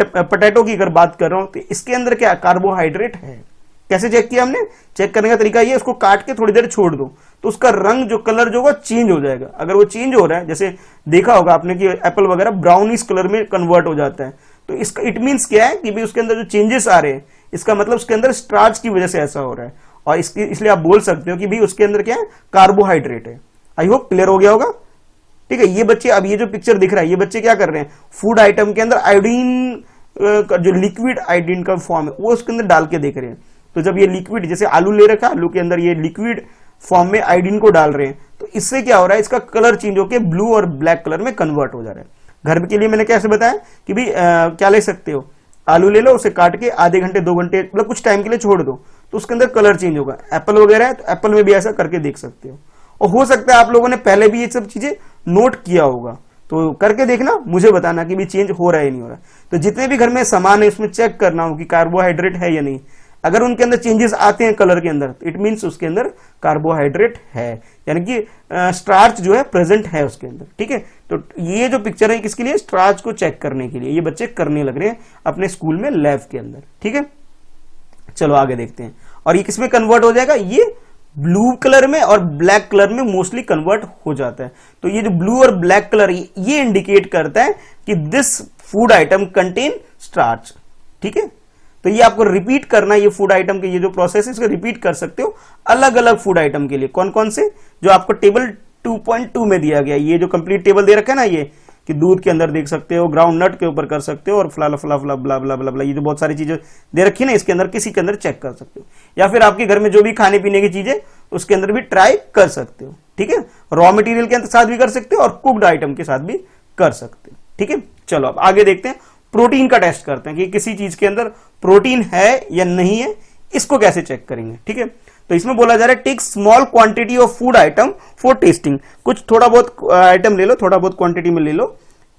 पोटैटो की अगर बात कर रहा हूं, तो इसके अंदर क्या कार्बोहाइड्रेट है। कैसे चेक किया हमने, चेक करने का तरीका ये, उसको काट के थोड़ी देर छोड़ दो तो उसका रंग जो कलर जो होगा चेंज हो जाएगा। अगर वो चेंज हो रहा है, जैसे देखा होगा आपने कि एप्पल वगैरह ब्राउनिश कलर में कन्वर्ट हो जाता है, तो इसका इट मींस क्या है कि भी उसके अंदर जो चेंजेस आ रहे हैं, इसका मतलब उसके अंदर स्टार्च की वजह से ऐसा हो रहा है। और इसलिए आप बोल सकते हो कि भी उसके अंदर क्या है, कार्बोहाइड्रेट है। आई होप क्लियर हो गया होगा, ठीक है। ये बच्चे, अब ये जो पिक्चर दिख रहा है, ये बच्चे क्या कर रहे हैं, फूड आइटम के अंदर आयोडीन का जो लिक्विड आयोडीन का फॉर्म है वो उसके अंदर डाल के देख रहे हैं। तो जब ये लिक्विड, जैसे आलू ले रखा है, आलू के अंदर ये लिक्विड फॉर्म में आयोडीन को डाल रहे हैं, तो इससे क्या हो रहा है, इसका कलर चेंज होकर ब्लू और ब्लैक कलर में कन्वर्ट हो जा रहा है। घर के लिए मैंने कैसे बताया कि भी क्या ले सकते हो, आलू ले लो, उसे काट के आधे घंटे 2 घंटे मतलब कुछ टाइम के लिए छोड़ दो तो उसके अंदर कलर चेंज होगा। एप्पल वगैरह है तो एप्पल में भी ऐसा करके देख सकते हो। और हो सकता है आप लोगों ने पहले भी ये सब चीजें नोट किया होगा, तो करके देखना, मुझे बताना कि भी चेंज हो रहा है नहीं हो रहा है। तो जितने भी घर में सामान है उसमें चेक करना हो कि कार्बोहाइड्रेट है या नहीं। अगर उनके अंदर चेंजेस आते हैं कलर के अंदर, तो इट मींस उसके अंदर कार्बोहाइड्रेट है, यानी कि स्टार्च जो है प्रेजेंट है उसके अंदर, ठीक है। तो ये जो पिक्चर है किसके लिए, स्टार्च को चेक करने के लिए ये बच्चे करने लग रहे हैं अपने स्कूल में लैब के अंदर, ठीक है। चलो आगे देखते हैं। और ये किसमें कन्वर्ट हो जाएगा, ये ब्लू कलर में और ब्लैक कलर में मोस्टली कन्वर्ट हो जाता है। तो ये जो ब्लू और ब्लैक कलर ये इंडिकेट करता है कि this food atom contain starch, ठीक है। तो ये आपको रिपीट करना, ये फूड आइटम के ये जो प्रोसेस है इसको रिपीट कर सकते हो अलग अलग फूड आइटम के लिए। कौन कौन से, जो आपको टेबल 2.2 में दिया गया, ये जो कंप्लीट टेबल दे रखा है ना, ये कि दूध के अंदर देख सकते हो, ग्राउंड नट के ऊपर कर सकते हो, और फला फला फला ब्ला ब्ला ब्ला ब्ला, ये जो बहुत सारी चीजें दे रखी है ना, इसके अंदर किसी के अंदर चेक कर सकते हो। या फिर आपके घर में जो भी खाने पीने की चीजें उसके अंदर भी ट्राई कर सकते हो, ठीक है। रॉ मटेरियल के साथ भी कर सकते हो और कुक्ड आइटम के साथ भी कर सकते हो, ठीक है। चलो अब आगे देखते हैं, प्रोटीन का टेस्ट करते हैं कि किसी चीज के अंदर प्रोटीन है या नहीं है, इसको कैसे चेक करेंगे, ठीक है। तो इसमें बोला जा रहा है take small quantity of food item for testing. कुछ थोड़ा बहुत आइटम ले लो, थोड़ा बहुत क्वांटिटी में ले लो।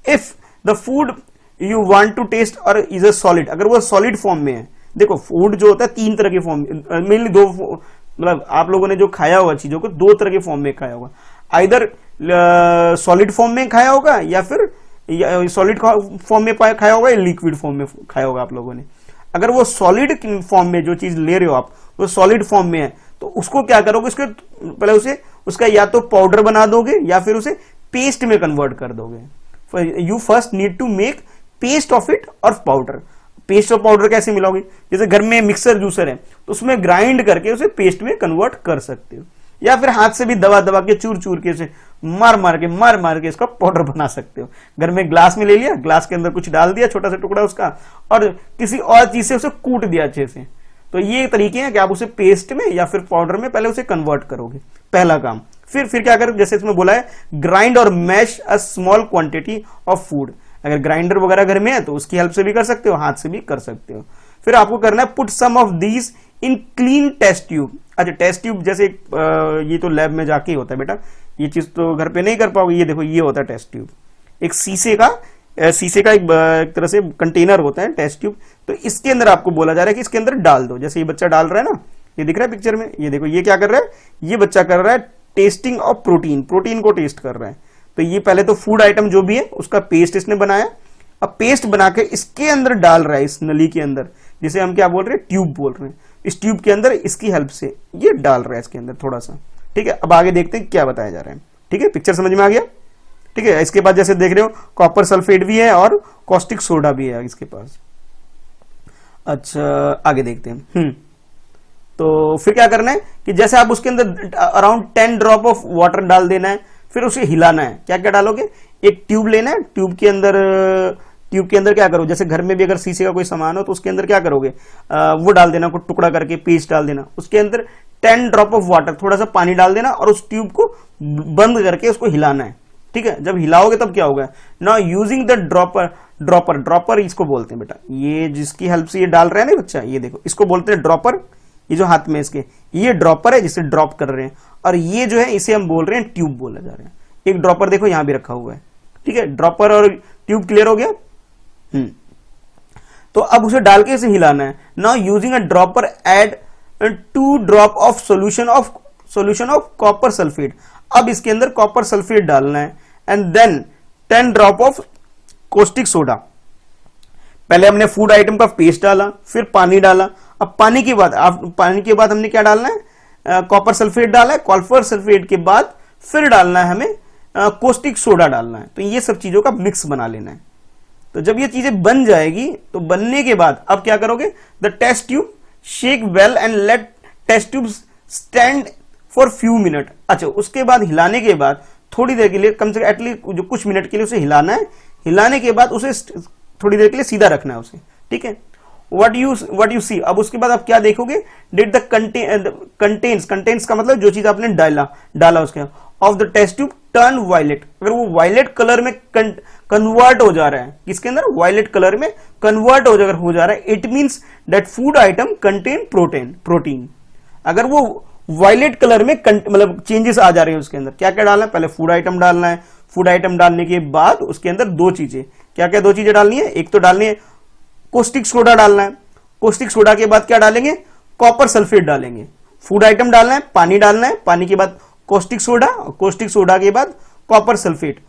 If the food you want to test और इज अ सॉलिड, अगर वो सॉलिड फॉर्म में है, देखो फूड जो होता है 3 तरह के फॉर्म, मेनली 2, मतलब आप लोगों ने जो खाया होगा चीजों को 2 तरह के फॉर्म में खाया होगा, आइदर सॉलिड फॉर्म में खाया होगा या फिर सॉलिड फॉर्म में खाया होगा या लिक्विड फॉर्म में खाया होगा आप लोगों ने। अगर वो सॉलिड फॉर्म में जो चीज ले रहे हो आप, वो सॉलिड फॉर्म में है, तो उसको क्या करोगे, उसके पहले उसे उसका या तो पाउडर बना दोगे या फिर उसे पेस्ट में कन्वर्ट कर दोगे। You first need to make paste of it or powder. Paste or powder कैसे मिलाओगे, जैसे घर में मिक्सर जूसर है तो उसमें ग्राइंड करके उसे पेस्ट में कन्वर्ट कर सकते हो, या फिर हाथ से भी दबा दबा के चूर चूर के उसे मार मार के इसका पाउडर बना सकते हो। घर में ग्लास में ले लिया, ग्लास के अंदर कुछ डाल दिया, छोटा सा टुकड़ा उसका, और किसी और चीज से उसे कूट दिया अच्छे से। तो ये तरीके हैं कि आप उसे पेस्ट में या फिर पाउडर में पहले उसे कन्वर्ट करोगे, पहला काम। फिर क्या करोगे, जैसे इसमें बोला है grind or mash a small quantity of food. अगर ग्राइंडर वगैरह घर में है तो उसकी हेल्प से भी कर सकते हो, हाथ से भी कर सकते हो। फिर आपको करना है put some of these in clean test tube. अच्छा, टेस्ट ट्यूब जैसे ये तो लैब में जाके ही होता है बेटा, ये चीज तो घर पे नहीं कर पाओगे। ये देखो, ये होता है टेस्ट ट्यूब, एक शीशे का शीशे का एक तरह से कंटेनर होता है टेस्ट ट्यूब, तो इसके अंदर आपको बोला जा रहा है कि इसके अंदर डाल दो। जैसे ये बच्चा डाल रहा है ना, ये दिख रहा है पिक्चर में, ये देखो ये क्या कर रहा है, ये बच्चा कर रहा है टेस्टिंग ऑफ प्रोटीन, प्रोटीन को टेस्ट कर रहा है। तो ये पहले तो फूड आइटम जो भी है उसका पेस्ट इसने बनाया, अब पेस्ट बना के इसके अंदर डाल रहा है, इस नली के अंदर, जिसे हम क्या बोल रहे हैं, ट्यूब बोल रहे हैं। इस ट्यूब के अंदर इसकी हेल्प से ये डाल रहा है इसके अंदर थोड़ा सा। ठीक है, अब आगे देखते हैं क्या बताया जा रहा है। ठीक है, पिक्चर समझ में आ गया। ठीक है, इसके बाद जैसे देख रहे हो कॉपर सल्फेट भी है और कॉस्टिक सोडा भी है इसके पास। अच्छा आगे देखते हैं। तो फिर क्या करना है कि जैसे आप उसके अंदर अराउंड 10 ड्रॉप ऑफ वाटर डाल देना है, फिर उसे हिलाना है। क्या क्या डालोगे, एक ट्यूब लेना है, ट्यूब के अंदर क्या करो, जैसे घर में भी अगर शीशे का कोई सामान हो तो उसके अंदर क्या करोगे, वो डाल देना, कुछ टुकड़ा करके पेस्ट डाल देना, उसके अंदर 10 ड्रॉप ऑफ वाटर, थोड़ा सा पानी डाल देना और उस ट्यूब को बंद करके उसको हिलाना है। ठीक है, जब हिलाओगे तब क्या होगा, नाउ यूजिंग द ड्रॉपर इसको बोलते हैं बेटा, ये जिसकी हेल्प से ये डाल रहा है ना बच्चा, ये देखो इसको बोलते हैं ड्रॉपर। ये जो हाथ में इसके ये ड्रॉपर है जिसे ड्रॉप कर रहे हैं, और ये जो है इसे हम बोल रहे हैं ट्यूब बोला जा रहा है। एक ड्रॉपर देखो यहां भी रखा हुआ है। ठीक है, ड्रॉपर और ट्यूब क्लियर हो गया। तो अब उसे डाल के इसे हिलाना है। Now using a dropper add 2 drop of solution of copper sulphate. अब इसके अंदर कॉपर सल्फेट डालना है and then 10 drop of caustic soda. पहले हमने फूड आइटम का पेस्ट डाला, फिर पानी डाला। अब पानी के बाद हमने क्या डालना है, कॉपर सल्फेट डाला है। कॉपर सल्फेट के बाद फिर डालना है हमें कोस्टिक सोडा डालना है। तो ये सब चीजों का मिक्स बना लेना है। तो जब ये चीजें बन जाएगी तो बनने के बाद अब क्या करोगे, the test tube shake well and let test tube stand for few minute. अच्छा, उसके बाद हिलाने के बाद थोड़ी देर के लिए, कम से कम एटलीस्ट जो कुछ मिनट के लिए उसे हिलाना है। हिलाने के बाद उसे थोड़ी देर के लिए सीधा रखना है उसे। ठीक है, what you see। अब उसके बाद आप क्या देखोगे, did the contains का मतलब जो चीज आपने डाला उसके of the test tube turn violet। अगर वो वायलेट कलर में कन्वर्ट हो जा रहा है, किसके अंदर, वायलेट कलर में कन्वर्ट हो जा रहा है, it means that food atom contain protein. अगर वो वायलेट कलर में मतलब चेंजेस आ जा रहे हैं उसके अंदर, क्या क्या डालना है, पहले फूड आइटम डालना है। फूड आइटम डालने के बाद उसके अंदर दो चीजें, क्या क्या दो चीजें डालनी है, एक तो डालनी है कोस्टिक सोडा डालना है। कोस्टिक सोडा के बाद क्या डालेंगे, कॉपर सल्फेट डालेंगे। फूड आइटम डालना है, पानी के बाद कोस्टिक सोडा, और कोस्टिक सोडा के बाद कॉपर सल्फेट।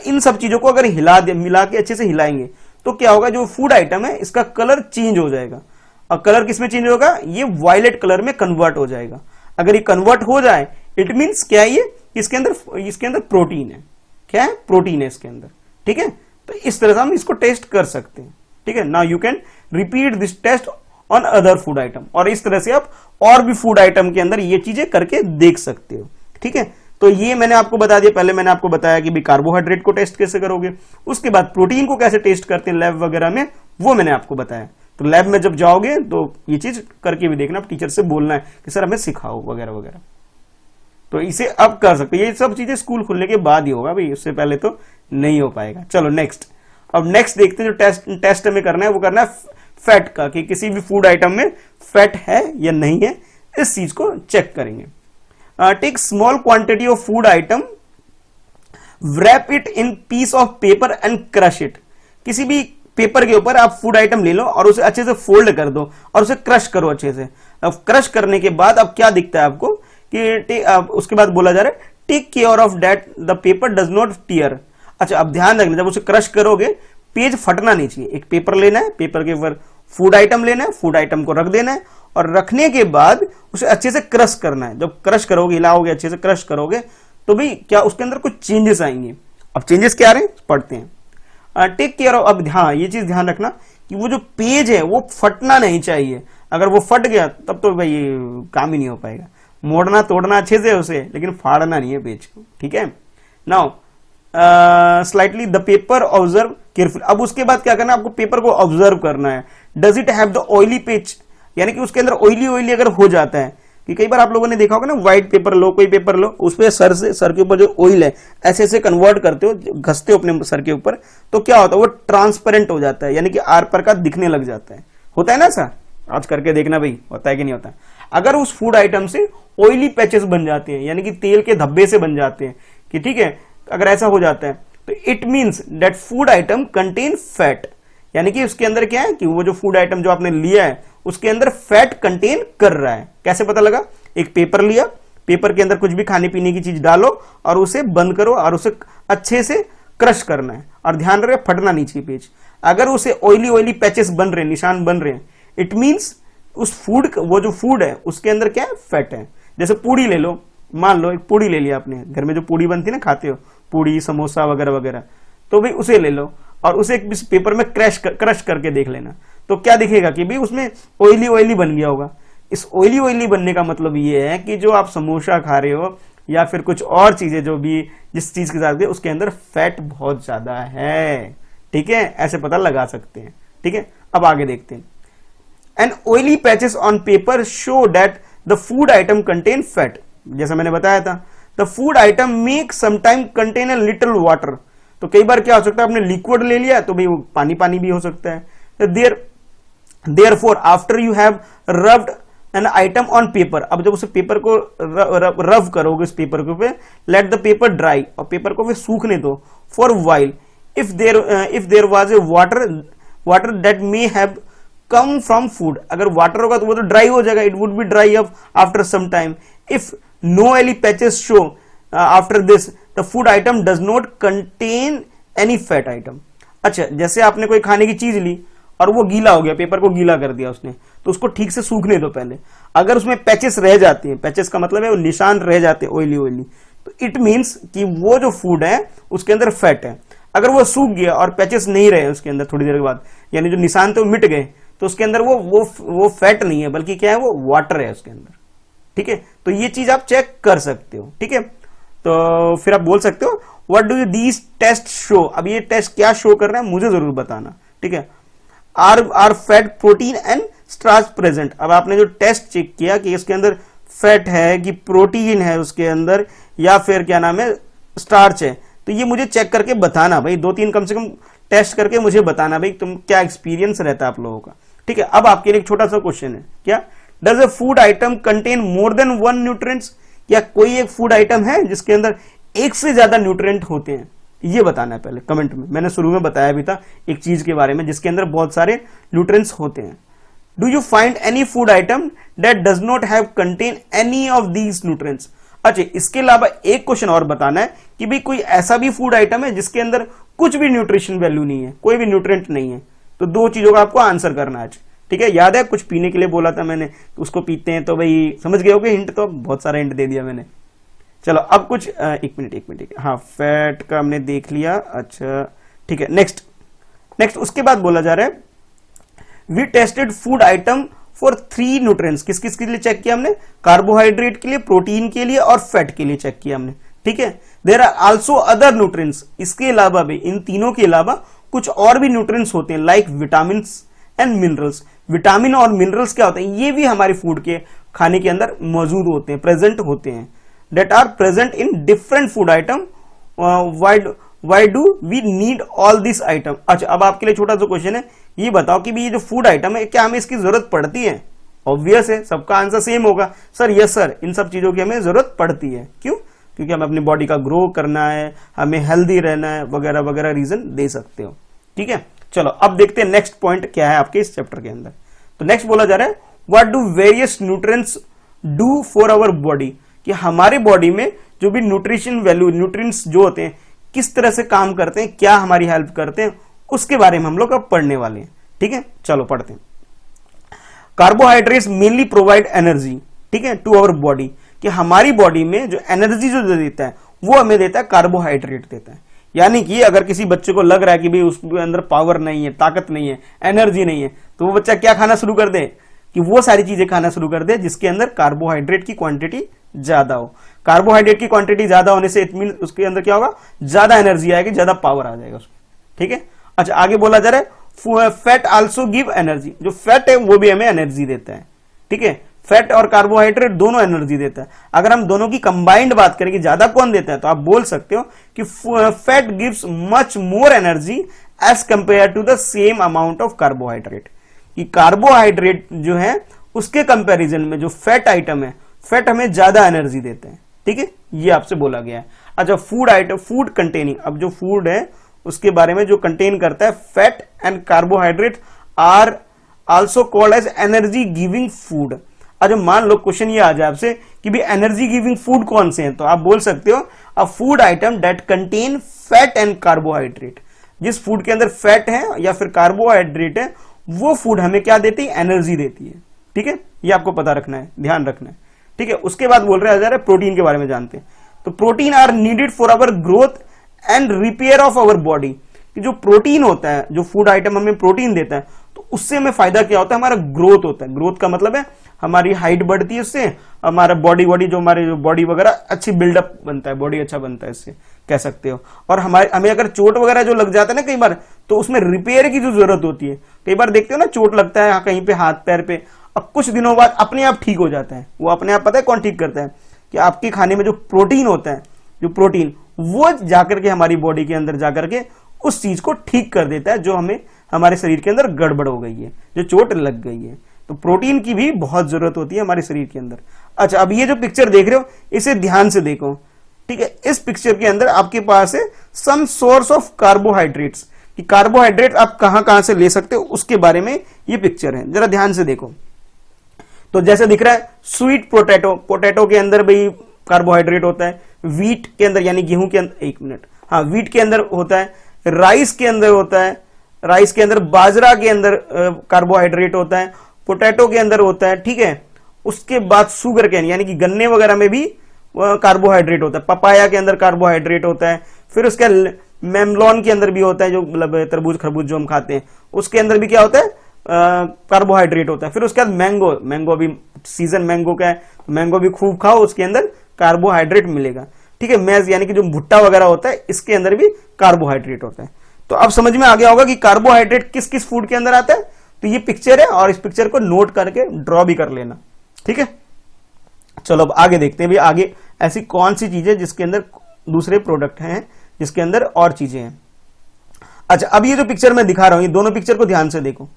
इन सब चीजों को अगर मिला के अच्छे से हिलाएंगे तो क्या होगा, जो फूड आइटम है इसका कलर चेंज हो जाएगा। और कलर किसमें चेंज होगा, ये वायलेट कलर में कन्वर्ट हो जाएगा। अगर ये कन्वर्ट हो जाए इट मींस क्या है, ये इसके अंदर प्रोटीन है। क्या है, प्रोटीन है इसके अंदर। ठीक है, तो इस तरह से हम इसको टेस्ट कर सकते हैं। ठीक है, now you can repeat this test on other food item. और इस तरह से आप और भी फूड आइटम के अंदर ये चीजें करके देख सकते हो। ठीक है, तो ये मैंने आपको बता दिया। पहले मैंने आपको बताया कि भी कार्बोहाइड्रेट को टेस्ट कैसे करोगे, उसके बाद प्रोटीन को कैसे टेस्ट करते हैं लैब वगैरह में, वो मैंने आपको बताया। तो लैब में जब जाओगे तो ये चीज करके भी देखना, टीचर से बोलना है कि सर हमें सिखाओ वगैरह वगैरह। तो इसे अब कर सकते, ये सब चीजें स्कूल खुलने के बाद ही होगा भाई, उससे पहले तो नहीं हो पाएगा। चलो नेक्स्ट, अब नेक्स्ट देखते हैं जो टेस्ट हमें करना है, वो करना है फैट का, कि किसी भी फूड आइटम में फैट है या नहीं है, इस चीज को चेक करेंगे। Take small quantity of food item, wrap it in piece of paper and crush it। किसी भी पेपर के ऊपर आप फूड आइटम ले लो और उसे अच्छे से फोल्ड कर दो और उसे क्रश करो अच्छे से। अब क्रश करने के बाद अब क्या दिखता है आपको कि उसके बाद बोला जा रहा है take care of that the paper does not tear. अच्छा, अब ध्यान रखना, जब उसे क्रश करोगे पेज फटना नहीं चाहिए। एक पेपर लेना है, पेपर के ऊपर फूड आइटम लेना है, फूड आइटम को रख देना है और रखने के बाद उसे अच्छे से क्रश करना है। जब क्रश करोगे, हिलाओगे, अच्छे से क्रश करोगे तो भी क्या उसके अंदर कुछ चेंजेस आएंगे। अब चेंजेस क्या आ रहे हैं पढ़ते हैं। टेक केयर ऑफ, अब हाँ ये चीज ध्यान रखना कि वो जो पेज है वो फटना नहीं चाहिए। अगर वो फट गया तब तो भाई काम ही नहीं हो पाएगा। मोड़ना तोड़ना अच्छे से उसे, लेकिन फाड़ना नहीं है पेज को। ठीक है, now slightly the paper observe careful. अब उसके बाद क्या करना है, आपको पेपर को ऑब्जर्व करना है। Does it have the oily page, यानी कि उसके अंदर ऑयली अगर हो जाता है, कि कई बार आप लोगों ने देखा होगा ना, व्हाइट पेपर लो, कोई पेपर लो, उस पे सर के ऊपर जो ऑयल है ऐसे ऐसे कन्वर्ट करते हो, घसते हो अपने सर के ऊपर, तो क्या होता है वो ट्रांसपेरेंट हो जाता है, यानी कि आर पर का दिखने लग जाता है। होता है ना सर, आज करके देखना भाई, होता है कि नहीं होता। अगर उस फूड आइटम से ऑयली पैचेस बन जाते हैं, यानी कि तेल के धब्बे से बन जाते हैं, कि ठीक है, अगर ऐसा हो जाता है तो it means that food atom contain fat, यानी कि उसके अंदर क्या है कि वो जो फूड आइटम जो आपने लिया है उसके अंदर फैट कंटेन कर रहा है। कैसे पता लगा? एक पेपर लिया, पेपर के अंदर कुछ भी खाने पीने की चीज डालो और उसे बंद करो और उसे अच्छे से क्रश करना है, और ध्यान रहे फटना नहीं चाहिए पेज। अगर उसे ऑयली ऑयली पैचेस बन रहे हैं, निशान बन रहे हैं, इट मीन्स उस फूड, वो जो फूड है उसके अंदर क्या है? फैट है। जैसे पूड़ी ले लो, मान लो एक पूड़ी ले लिया आपने, घर में जो पूड़ी बनती है ना, खाते हो पूड़ी समोसा वगैरह वगैरह, तो भाई उसे ले लो और उसे एक पेपर में क्रश करके देख लेना, तो क्या दिखेगा कि भाई उसमें ऑयली ऑयली बन गया होगा। इस ऑयली ऑयली बनने का मतलब ये है कि जो आप समोसा खा रहे हो या फिर कुछ और चीजें जो भी जिस चीज के साथ उसके अंदर फैट बहुत ज्यादा है। ठीक है, ऐसे पता लगा सकते हैं। ठीक है, अब आगे देखते हैं। And oily patches on paper show that the food atom contain fat, जैसा मैंने बताया था। The food item make sometime contain a little water, तो कई बार क्या हो सकता है आपने लिक्विड ले लिया तो भाई वो पानी पानी भी हो सकता है। Therefore after you have rubbed an item on paper, अब जब उसे पेपर को रब करोगे इस पेपर के ऊपर, लेट द पेपर ड्राई, और पेपर को फिर सूखने दो for while. If there was a water that may have come from food, अगर वाटर होगा तो वो तो ड्राई हो जाएगा, it would be dry up after some time. If no oily patches show after this the food item does not contain any fat item. अच्छा, जैसे आपने कोई खाने की चीज ली और वो गीला हो गया, पेपर को गीला कर दिया उसने, तो उसको ठीक से सूखने दो पहले। अगर उसमें पैचेस रह जाते हैं, पैचेस का मतलब है वो निशान रह जाते हैं ऑयली ऑयली, तो इट मीन्स कि वो जो फूड है उसके अंदर फैट है। अगर वो सूख गया और पैचेस नहीं रहे उसके अंदर थोड़ी देर के बाद, यानी जो निशान थे वो मिट गए, तो उसके अंदर वो फैट नहीं है, बल्कि क्या है, वो वाटर है उसके अंदर। ठीक है, तो ये चीज आप चेक कर सकते हो। ठीक है, तो फिर आप बोल सकते हो what do these test show, अब ये टेस्ट क्या शो कर रहा है मुझे जरूर बताना। ठीक है, are fat protein and starch present, अब आपने जो टेस्ट चेक किया कि इसके अंदर फैट है कि प्रोटीन है उसके अंदर या फिर क्या नाम है स्टार्च है, तो ये मुझे चेक करके बताना भाई, 2-3 कम से कम टेस्ट करके मुझे बताना भाई तुम क्या एक्सपीरियंस रहता है आप लोगों का। ठीक है, अब आपके लिए एक छोटा सा क्वेश्चन है, क्या does a food atom contain more than 1 nutrients, या कोई एक फूड आइटम है जिसके अंदर एक से ज्यादा न्यूट्रिएंट होते हैं, ये बताना है पहले कमेंट में। मैंने शुरू में बताया भी था एक चीज के बारे में जिसके अंदर बहुत सारे न्यूट्रिएंट्स होते हैं। Do you find any food item that does not have contain any of these nutrients. अच्छा, इसके अलावा एक क्वेश्चन और बताना है कि भाई कोई ऐसा भी फूड आइटम है जिसके अंदर कुछ भी न्यूट्रिशन वैल्यू नहीं है, कोई भी न्यूट्रिएंट नहीं है, तो 2 चीजों का आपको आंसर करना है। ठीक है, याद है कुछ पीने के लिए बोला था मैंने, तो उसको पीते हैं, तो भाई समझ गए होगे हिंट, तो बहुत सारा हिंट दे दिया मैंने। चलो अब कुछ एक मिनट, हाँ फैट का हमने देख लिया। अच्छा ठीक है, नेक्स्ट उसके बाद बोला जा रहा है we tested food item for 3 nutrients, किस किस के लिए चेक किया हमने? कार्बोहाइड्रेट के लिए, प्रोटीन के लिए और फैट के लिए चेक किया हमने। ठीक है, there are also other nutrients, इसके अलावा भी, इन तीनों के अलावा कुछ और भी न्यूट्रिएंट्स होते हैं like vitamin and minerals. Vitamin और मिनरल्स क्या होते हैं? ये भी हमारे फूड के खाने के अंदर मौजूद होते हैं, प्रेजेंट होते हैं, that are present in different food item. Why do we need all this item? अच्छा, अब आपके लिए छोटा सा क्वेश्चन है, ये बताओ कि भी ये जो फूड आइटम है क्या हमें इसकी जरूरत पड़ती है? ऑब्वियस है, सबका आंसर सेम होगा, सर यस सर, इन सब चीजों की हमें जरूरत पड़ती है। क्यों? क्योंकि हमें अपनी बॉडी का ग्रो करना है, हमें हेल्दी रहना है, वगैरह वगैरह रीजन दे सकते हो। ठीक है, चलो अब देखते हैं नेक्स्ट पॉइंट क्या है आपके इस चैप्टर के अंदर। तो नेक्स्ट बोला जा रहा है what do various nutrients do for our body, कि हमारे बॉडी में जो भी न्यूट्रिशन वैल्यू, न्यूट्रिएंट्स जो होते हैं किस तरह से काम करते हैं, क्या हमारी हेल्प करते हैं, उसके बारे में हम लोग अब पढ़ने वाले हैं। ठीक है, चलो पढ़ते हैं। कार्बोहाइड्रेट्स मेनली प्रोवाइड एनर्जी, ठीक है, टू आवर बॉडी, कि हमारी बॉडी में जो एनर्जी जो देता है वो हमें देता है कार्बोहाइड्रेट देता है। यानी कि अगर किसी बच्चे को लग रहा है कि भाई उसके अंदर पावर नहीं है, ताकत नहीं है, एनर्जी नहीं है, तो वो बच्चा क्या खाना शुरू कर दे कि वो सारी चीजें खाना शुरू कर दे जिसके अंदर कार्बोहाइड्रेट की क्वांटिटी ज्यादा हो। कार्बोहाइड्रेट की क्वांटिटी ज्यादा होने से इट मीन उसके अंदर क्या होगा, ज्यादा एनर्जी आएगी, ज्यादा पावर आ जाएगा उसमें। ठीक है, अच्छा आगे बोला जा रहा है फैट आल्सो गिव एनर्जी, जो फैट है वो भी हमें एनर्जी देता है। ठीक है, फैट और कार्बोहाइड्रेट दोनों एनर्जी देता है। अगर हम दोनों की कंबाइंड बात करें कि ज्यादा कौन देता है, तो आप बोल सकते हो कि fat gives much more energy as compare to the same amount of carbohydrate, कि कार्बोहाइड्रेट जो है उसके कंपैरिजन में जो फैट आइटम है, फैट हमें ज्यादा एनर्जी देते हैं। ठीक है, ये आपसे बोला गया है। अच्छा, फूड आइटम, फूड कंटेनिंग, अब जो फूड है उसके बारे में जो कंटेन करता है fat and carbohydrate are also called as energy giving food. अच्छा, मान लो क्वेश्चन ये आ जाए आपसे कि भी एनर्जी गिविंग फूड कौन से हैं, तो आप बोल सकते हो अ food item that contain fat and carbohydrate. जिस फूड के अंदर फैट है या फिर कार्बोहाइड्रेट है वो फूड हमें क्या देती है, एनर्जी देती है। ठीक है, ये आपको पता रखना है, ध्यान रखना है। ठीक है, उसके बाद बोल रहे हैं प्रोटीन के बारे में जानते हैं। तो protein are needed for our growth and repair of our body. कि जो प्रोटीन होता है, जो फूड आइटम हमें प्रोटीन देता है, तो उससे हमें फायदा क्या होता है, हमारा ग्रोथ होता है। ग्रोथ का मतलब है हमारी हाइट बढ़ती है, उससे हमारा बॉडी जो हमारे बॉडी वगैरह अच्छी बिल्डअप बनता है, बॉडी अच्छा बनता है, इससे कह सकते हो। और हमें अगर चोट वगैरह जो लग जाता है ना कई बार, तो उसमें रिपेयर की जो जरूरत होती है, कई बार देखते हो ना चोट लगता है कहीं पे हाथ पैर पे, अब कुछ दिनों बाद अपने आप ठीक हो जाता है। वो अपने आप पता है कौन ठीक करता है, कि आपके खाने में जो प्रोटीन होता है, जो प्रोटीन वो जाकर के हमारी बॉडी के अंदर जाकर के उस चीज को ठीक कर देता है जो हमें हमारे शरीर के अंदर गड़बड़ हो गई है, जो चोट लग गई है। तो प्रोटीन की भी बहुत जरूरत होती है हमारे शरीर के अंदर। अच्छा, अब ये जो पिक्चर देख रहे हो इसे ध्यान से देखो। ठीक है, इस पिक्चर के अंदर आपके पास है सम सोर्स ऑफ कार्बोहाइड्रेट्स, कि कार्बोहाइड्रेट आप कहां कहां से ले सकते हो उसके बारे में ये पिक्चर है, जरा ध्यान से देखो। तो जैसे दिख रहा है स्वीट पोटैटो, पोटैटो के अंदर भाई कार्बोहाइड्रेट होता है, व्हीट के अंदर यानी गेहूं के अंदर, एक मिनट, हाँ व्हीट के अंदर होता है, राइस के अंदर होता है, राइस के अंदर, बाजरा के अंदर कार्बोहाइड्रेट होता है, पोटैटो के अंदर होता है। ठीक है, उसके बाद शुगर कैन यानी कि गन्ने वगैरह में भी कार्बोहाइड्रेट होता है, पपाया के अंदर कार्बोहाइड्रेट होता है, फिर उसके मेमलॉन के अंदर भी होता है, जो मतलब तरबूज खरबूज जो हम खाते हैं उसके अंदर भी क्या होता है, कार्बोहाइड्रेट होता है। फिर उसके बाद मैंगो, मैंगो भी सीजन मैंगो का है, मैंगो भी खूब खाओ, उसके अंदर कार्बोहाइड्रेट मिलेगा। ठीक है, मेज यानी कि जो भुट्टा वगैरह होता है इसके अंदर भी कार्बोहाइड्रेट होता है। तो अब समझ में आ गया होगा कि कार्बोहाइड्रेट किस किस फूड के अंदर आता है। तो ये पिक्चर है और इस पिक्चर को नोट करके ड्रॉ भी कर लेना। ठीक है, चलो अब आगे देखते हैं भी आगे ऐसी कौन सी चीजें जिसके अंदर दूसरे प्रोडक्ट हैं, जिसके अंदर और चीजें हैं। अच्छा, अब ये जो पिक्चर मैं दिखा रहा हूं, ये दोनों पिक्चर को ध्यान से देखो।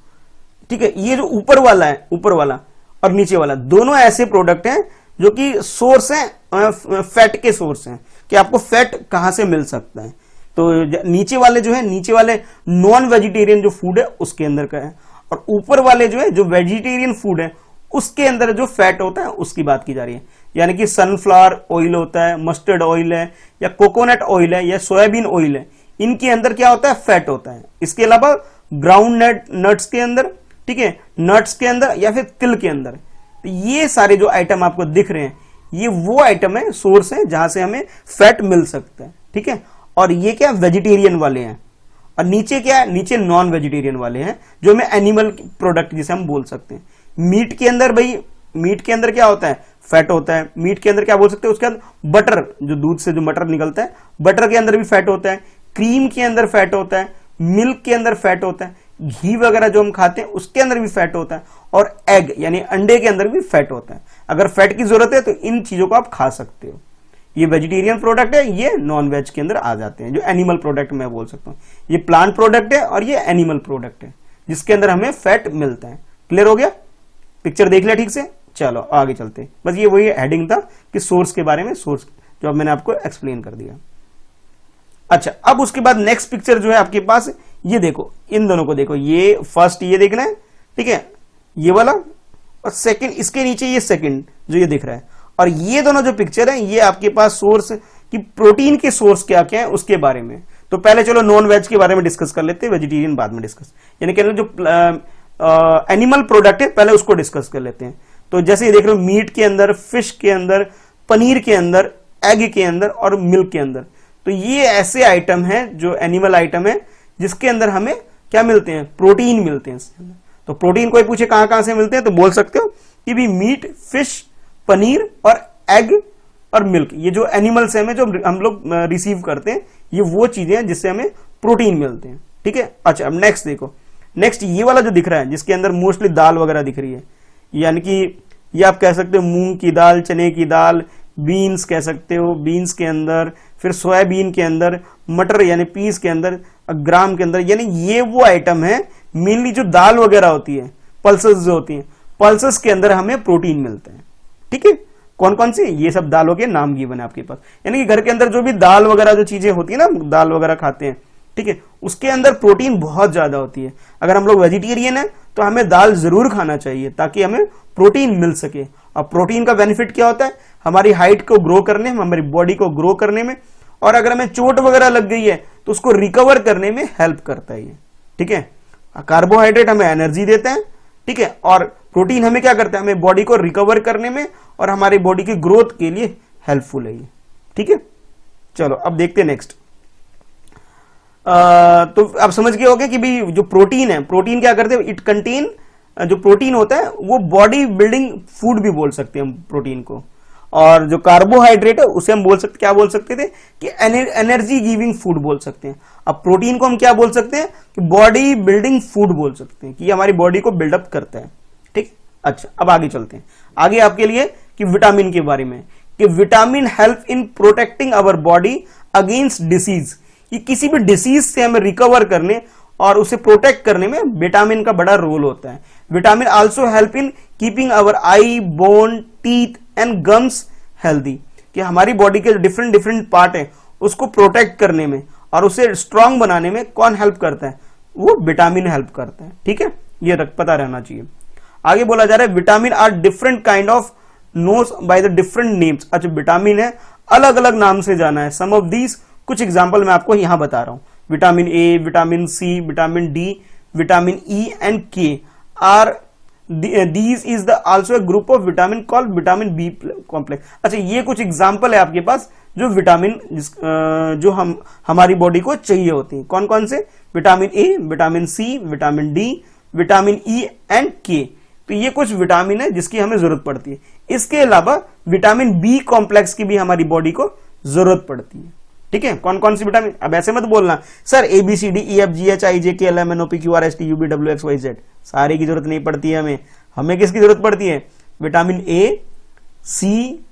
ठीक है, ये जो ऊपर वाला है, ऊपर वाला और नीचे वाला, दोनों ऐसे प्रोडक्ट हैं जो कि सोर्स हैं, फैट के सोर्स हैं, कि आपको फैट कहां से मिल सकता है। तो नीचे वाले जो है, नीचे वाले नॉन वेजिटेरियन जो फूड है उसके अंदर का है, और ऊपर वाले जो है जो वेजिटेरियन फूड है उसके अंदर जो फैट होता है उसकी बात की जा रही है। यानी कि सनफ्लावर ऑयल होता है, मस्टर्ड ऑयल है, या कोकोनट ऑयल है, या सोयाबीन ऑयल है, इनके अंदर क्या होता है, फैट होता है। इसके अलावा ग्राउंड नट्स के अंदर, ठीक है, नट्स के अंदर या फिर तिल के अंदर, तो ये सारे जो आइटम आपको दिख रहे हैं ये वो आइटम है, सोर्स है जहां से हमें फैट मिल सकता है। ठीक है, और ये क्या वेजिटेरियन वाले हैं, और नीचे क्या है, नीचे नॉन वेजिटेरियन वाले हैं जो हमें एनिमल प्रोडक्ट जिसे हम बोल सकते हैं। मीट के अंदर भाई, मीट के अंदर क्या होता है, फैट होता है। मीट के अंदर क्या बोल सकते हैं, उसके अंदर बटर, जो दूध से जो बटर निकलता है, बटर के अंदर भी फैट होता है। क्रीम के अंदर फैट होता है, मिल्क के अंदर फैट होता है, घी वगैरह जो हम खाते हैं उसके अंदर भी फैट होता है, और एग यानी अंडे के अंदर भी फैट होता है। अगर फैट की जरूरत है तो इन चीजों को आप खा सकते हो। ये वेजिटेरियन प्रोडक्ट है, ये नॉन वेज के अंदर आ जाते हैं, जो एनिमल प्रोडक्ट मैं बोल सकता हूँ। ये प्लांट प्रोडक्ट है और ये एनिमल प्रोडक्ट है जिसके अंदर हमें फैट मिलता है। क्लियर हो गया, पिक्चर देख लिया ठीक से। चलो आगे चलते हैं, बस ये वही हेडिंग था कि सोर्स के बारे में, सोर्स जो अब मैंने आपको एक्सप्लेन कर दिया। अच्छा, अब उसके बाद नेक्स्ट पिक्चर जो है आपके पास, ये देखो, इन दोनों को देखो, ये फर्स्ट ये देखना है, ठीक है, ये वाला, और सेकंड इसके नीचे ये सेकंड जो ये दिख रहा है। और ये दोनों जो पिक्चर है ये आपके पास सोर्स की प्रोटीन के सोर्स क्या क्या है उसके बारे में। तो पहले चलो नॉन वेज के बारे में डिस्कस कर लेते हैं, वेजिटेरियन बाद में डिस्कस, यानी कि जो एनिमल प्रोडक्ट है पहले उसको डिस्कस कर लेते हैं। तो जैसे ये देख रहे हो, मीट के अंदर, फिश के अंदर, पनीर के अंदर, एग के अंदर और मिल्क के अंदर, तो ये ऐसे आइटम हैं जो एनिमल आइटम है जिसके अंदर हमें क्या मिलते हैं, प्रोटीन मिलते हैं इसके अंदर। तो प्रोटीन कोई पूछे कहां कहां से मिलते हैं तो बोल सकते हो कि भी मीट, फिश, पनीर और एग और मिल्क, ये जो एनिमल्स हैं जो हम लोग रिसीव करते हैं, ये वो चीजें हैं जिससे हमें प्रोटीन मिलते हैं। ठीक है, अच्छा अब नेक्स्ट देखो, नेक्स्ट ये वाला जो दिख रहा है जिसके अंदर मोस्टली दाल वगैरह दिख रही है, यानी कि ये आप कह सकते हो मूंग की दाल, चने की दाल, बीन्स कह सकते हो, बीन्स के अंदर, फिर सोयाबीन के अंदर, मटर यानी पीस के अंदर, ग्राम के अंदर, यानी ये वो आइटम है मेनली जो दाल वगैरह होती है, पल्सेस जो होती हैं, पल्सेस के अंदर हमें प्रोटीन मिलता है। ठीक है, कौन कौन सी, ये सब दालों के नाम गिवन है आपके पास, यानी कि घर के अंदर जो भी दाल वगैरह जो चीजें होती है ना, दाल वगैरह खाते हैं, ठीक है, उसके अंदर प्रोटीन बहुत ज्यादा होती है। अगर हम लोग वेजिटेरियन है तो हमें दाल जरूर खाना चाहिए ताकि हमें प्रोटीन मिल सके। और प्रोटीन का बेनिफिट क्या होता है, हमारी हाइट को ग्रो करने में, हमारी बॉडी को ग्रो करने में, और अगर हमें चोट वगैरह लग गई है तो उसको रिकवर करने में हेल्प करता है ये, ठीक है। कार्बोहाइड्रेट हमें एनर्जी देता है, ठीक है, और प्रोटीन हमें क्या करता है, हमें बॉडी को रिकवर करने में और हमारी बॉडी की ग्रोथ के लिए हेल्पफुल है ये, ठीक है। चलो अब देखते हैं नेक्स्ट। तो आप समझ गए होंगे कि भाई जो प्रोटीन है, प्रोटीन क्या करते हैं, इट कंटेन, जो प्रोटीन होता है वो बॉडी बिल्डिंग फूड भी बोल सकते हैं हम प्रोटीन को। और जो कार्बोहाइड्रेट है उसे हम बोल सकते, क्या बोल सकते थे कि एनर्जी गिविंग फूड बोल सकते हैं। अब प्रोटीन को हम क्या बोल सकते हैं कि बॉडी बिल्डिंग फूड बोल सकते हैं, कि हमारी बॉडी को बिल्डअप करता है, ठीक। अच्छा अब आगे चलते हैं, आगे आपके लिए कि विटामिन के बारे में, कि vitamin help in protecting our body against disease, कि किसी भी डिसीज से हमें रिकवर करने और उसे प्रोटेक्ट करने में विटामिन का बड़ा रोल होता है। Vitamin also help in keeping our eye, bone, teeth and gums healthy, कि हमारी बॉडी के डिफरेंट डिफरेंट पार्ट है उसको प्रोटेक्ट करने में और उसे स्ट्रांग बनाने में कौन हेल्प करता है, वो विटामिन हेल्प करता है, ठीक है, ये पता रहना चाहिए। आगे बोला जा रहा है vitamin are different kind of knows by the different names. अच्छा विटामिन है अलग अलग नाम से जाना है। सम ऑफ दीज, कुछ एग्जाम्पल मैं आपको यहां बता रहा हूं। Vitamin A, vitamin C, vitamin D, vitamin E and K are these is the also a group of vitamin called vitamin B complex। अच्छा ये कुछ एग्जाम्पल है आपके पास जो विटामिन जो हमारी बॉडी को चाहिए होती है। कौन कौन से, vitamin A, vitamin C, vitamin D, vitamin E and K. तो ये कुछ विटामिन है जिसकी हमें जरूरत पड़ती है। इसके अलावा विटामिन बी कॉम्प्लेक्स की भी हमारी बॉडी को जरूरत पड़ती है, ठीक है। कौन कौन सी विटामिन, अब ऐसे मत बोलना sir A B C D E F G H I J K L M N O P Q R S T U B W X Y Z, सारे की जरूरत नहीं पड़ती है हमें। हमें किसकी जरूरत पड़ती है, विटामिन ए, सी,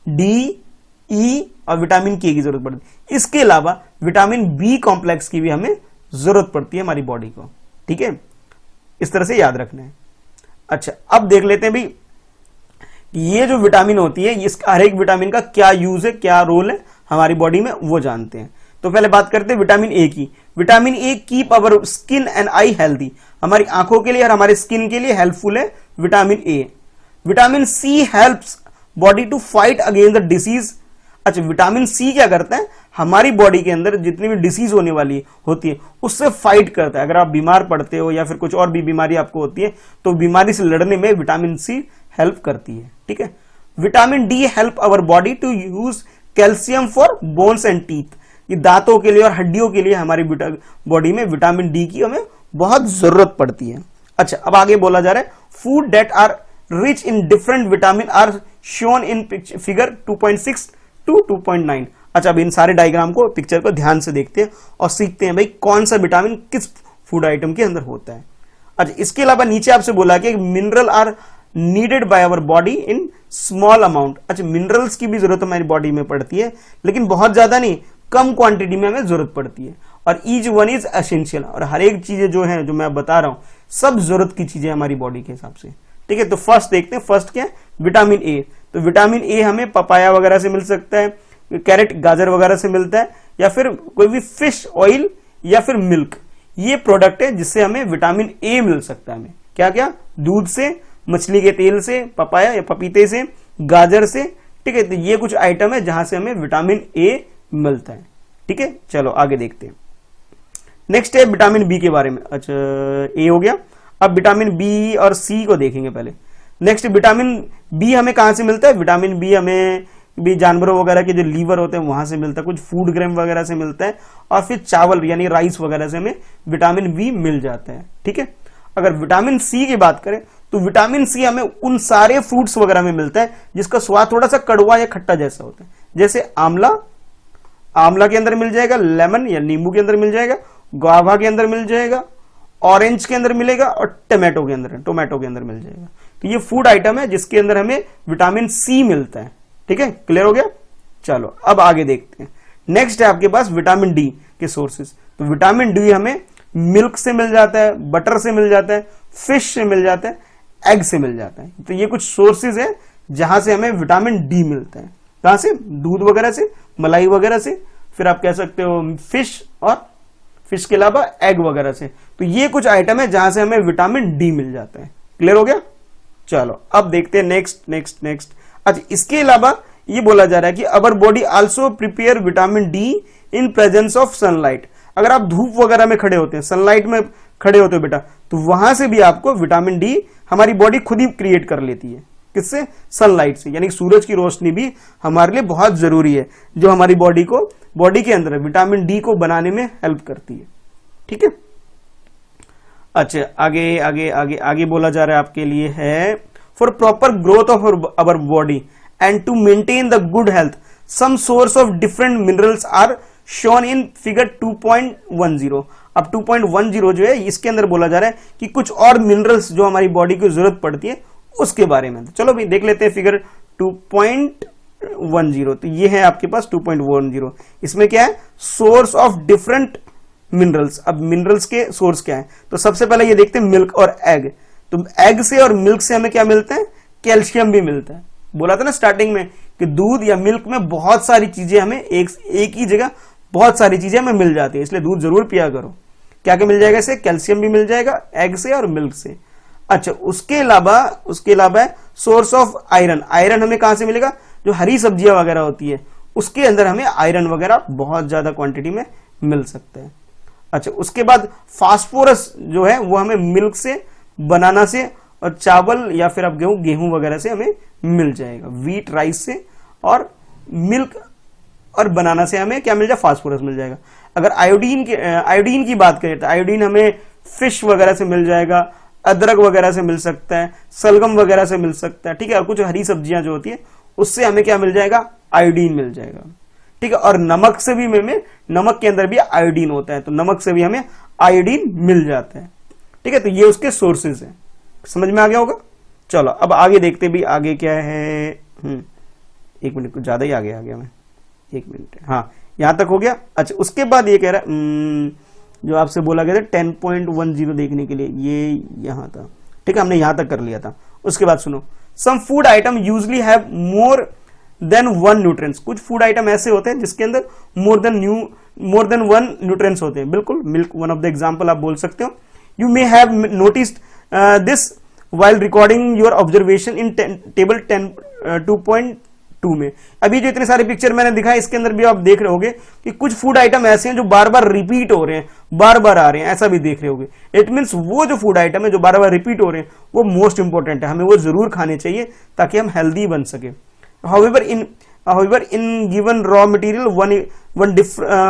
डी, ई और विटामिन के की जरूरत पड़ती है। इसके अलावा विटामिन बी कॉम्प्लेक्स की भी हमें जरूरत पड़ती है हमारी बॉडी को, ठीक है, इस तरह से याद रखना है। अच्छा अब देख लेते हैं भाई ये जो विटामिन होती है, इस हर एक विटामिन का क्या यूज है, क्या रोल है हमारी बॉडी में, वो जानते हैं। तो पहले बात करते हैं विटामिन ए की। Vitamin A keep our skin and I healthy, हमारी आंखों के लिए और हमारे स्किन के लिए हेल्पफुल है vitamin A. Vitamin C helps body to fight against the disease. अच्छा विटामिन सी क्या करता है, हमारी बॉडी के अंदर जितनी भी डिसीज होने वाली होती है उससे फाइट करता है। अगर आप बीमार पड़ते हो या फिर कुछ और भी बीमारी आपको होती है तो बीमारी से लड़ने में विटामिन सी हेल्प करती है, ठीक है। Vitamin D help our body to use calcium for bones and teeth, ये दांतों के लिए और हड्डियों के लिए हमारी बॉडी में विटामिन डी की हमें बहुत जरूरत पड़ती है। अच्छा अब आगे बोला जा रहा है food that are rich in different vitamin are shown in figure 2.6 to 2.9। अच्छा अब इन सारे डायग्राम को, पिक्चर को ध्यान से देखते हैं और सीखते हैं भाई कौन सा विटामिन किस फूड आइटम के अंदर होता है। अच्छा इसके अलावा नीचे आपसे बोला कि mineral are needed by our body in small amount. अच्छा मिनरल्स की भी जरूरत हमारी बॉडी में पड़ती है लेकिन बहुत ज्यादा नहीं, कम क्वांटिटी में हमें जरूरत पड़ती है। और ईच वन इज एसेंशियल, और हर एक चीजें जो है जो मैं बता रहा हूं सब जरूरत की चीजें हमारी बॉडी के हिसाब से, ठीक है। तो फर्स्ट देखते हैं, फर्स्ट क्या है, विटामिन ए। तो विटामिन ए हमें पपाया वगैरह से मिल सकता है, कैरेट गाजर वगैरह से मिलता है, या फिर कोई भी फिश ऑयल या फिर मिल्क, ये प्रोडक्ट है जिससे हमें विटामिन ए मिल सकता है। हमें क्या क्या, दूध से, मछली के तेल से, पपाया या पपीते से, गाजर से, ठीक है। तो ये कुछ आइटम है जहां से हमें विटामिन ए मिलता है, ठीक है। चलो आगे देखते हैं, नेक्स्ट है विटामिन बी के बारे में। अच्छा ए हो गया, अब विटामिन बी और सी को देखेंगे पहले। नेक्स्ट विटामिन बी हमें कहां से मिलता है, विटामिन बी हमें भी जानवरों वगैरह के जो लीवर होते हैं वहां से मिलता है, कुछ फूड ग्रेन वगैरह से मिलता है, और फिर चावल यानी राइस वगैरह से हमें विटामिन बी मिल जाता है, ठीक है। अगर विटामिन सी की बात करें तो विटामिन सी हमें उन सारे फ्रूट्स वगैरह में मिलता है जिसका स्वाद थोड़ा सा कड़वा या खट्टा जैसा होता है, जैसे आंवला, आंवला के अंदर मिल जाएगा, लेमन या नींबू के अंदर मिल जाएगा, गुआवा के अंदर मिल जाएगा, ऑरेंज के अंदर मिलेगा, और टोमेटो के अंदर मिल जाएगा। तो ये फूड आइटम है जिसके अंदर हमें विटामिन सी मिलता है, ठीक है। क्लियर हो गया। चलो अब आगे देखते हैं, नेक्स्ट है आपके पास विटामिन डी के सोर्सेज। तो विटामिन डी हमें मिल्क से मिल जाता है, बटर से मिल जाता है, फिश से मिल जाता है, एग से मिल जाता है। तो ये कुछ सोर्सेज है जहां से हमें विटामिन डी मिलता है। कहां से? दूध वगैरह से, मलाई वगैरह से, फिर आप कह सकते हो फिश, और फिश के अलावा एग वगैरह से। तो ये कुछ आइटम है जहां से हमें विटामिन डी मिल जाता है। क्लियर हो गया? चलो अब देखते हैं नेक्स्ट। अच्छा, इसके अलावा ये बोला जा रहा है कि our body also prepare vitamin D in presence of sunlight. अगर आप धूप वगैरह में खड़े होते हैं, सनलाइट में खड़े होते हो बेटा, तो वहां से भी आपको विटामिन डी हमारी बॉडी खुद ही क्रिएट कर लेती है। किससे? सनलाइट से। यानी सूरज की रोशनी भी हमारे लिए बहुत जरूरी है, जो हमारी बॉडी के अंदर विटामिन डी को बनाने में हेल्प करती है। ठीक है। अच्छा, आगे बोला जा रहा है आपके लिए है for proper growth of our body and to maintain the good health some source of different minerals are shown in figure 2.10। अब 2.10 जो है इसके अंदर बोला जा रहा है कि कुछ और मिनरल्स जो हमारी बॉडी को जरूरत पड़ती है उसके बारे में। तो चलो भाई देख लेते हैं फिगर 2.10। तो ये है आपके पास 2.10। इसमें क्या है? Source of different minerals. अब मिनरल्स के सोर्स क्या है? तो सबसे पहले ये देखते हैं मिल्क और एग। तो एग से और मिल्क से हमें क्या मिलता है? कैल्शियम भी मिलता है। बोला था ना स्टार्टिंग में कि दूध या मिल्क में बहुत सारी चीजें हमें एक ही जगह बहुत सारी चीजें हमें मिल जाती है, इसलिए दूध जरूर पिया करो। क्या क्या मिल जाएगा इसे? कैल्शियम भी मिल जाएगा एग से और मिल्क से। अच्छा, उसके अलावा है सोर्स ऑफ आयरन। आयरन हमें कहां से मिलेगा? जो हरी सब्जियां वगैरह होती है उसके अंदर हमें आयरन वगैरह बहुत ज्यादा क्वांटिटी में मिल सकता है। अच्छा, उसके बाद फास्फोरस जो है वो हमें मिल्क से, बनाना से, और चावल या फिर आप गेहूं वगैरह से हमें मिल जाएगा। व्हीट, राइस से और मिल्क और बनाना से हमें क्या मिल जाएगा? फास्फोरस मिल जाएगा। अगर आयोडीन की बात करें तो आयोडीन हमें फिश वगैरह से मिल जाएगा, अदरक वगैरह से मिल सकता है, सलगम वगैरह से मिल सकता है। ठीक है। और कुछ हरी सब्जियां जो होती है उससे हमें क्या मिल जाएगा? आयोडीन मिल जाएगा। ठीक है। और नमक से भी नमक के अंदर भी आयोडीन होता है, तो नमक से भी हमें आयोडीन मिल जाता है। ठीक है। तो ये उसके सोर्सेज हैं। समझ में आ गया होगा? चलो अब आगे देखते भी आगे क्या है। एक मिनट, कुछ ज्यादा ही आगे आ गया मैं। एक मिनट, हाँ यहां तक हो गया। अच्छा, उसके बाद ये कह रहा है जो आपसे बोला गया था 10.10 देखने के लिए, ये यहां था। ठीक है, हमने यहां तक कर लिया था। उसके बाद सुनो, some food item usually have more than one nutrients. कुछ फूड आइटम ऐसे होते हैं जिसके अंदर मोर देन वन न्यूट्रिएंट्स होते हैं। बिल्कुल, milk one of the example आप बोल सकते हो। You may have noticed this while recording your observation in table 2.2 में। अभी जो इतने सारे पिक्चर मैंने दिखाए इसके अंदर भी आप देख रहे होगे कि कुछ फूड आइटम ऐसे हैं जो बार बार रिपीट हो रहे हैं, बार बार आ रहे हैं, ऐसा भी देख रहे होगे। इट मीन्स वो जो फूड आइटम है जो बार बार रिपीट हो रहे हैं वो मोस्ट इंपॉर्टेंट है, हमें वो जरूर खाने चाहिए ताकि हम हेल्दी बन सके। However, in given raw material,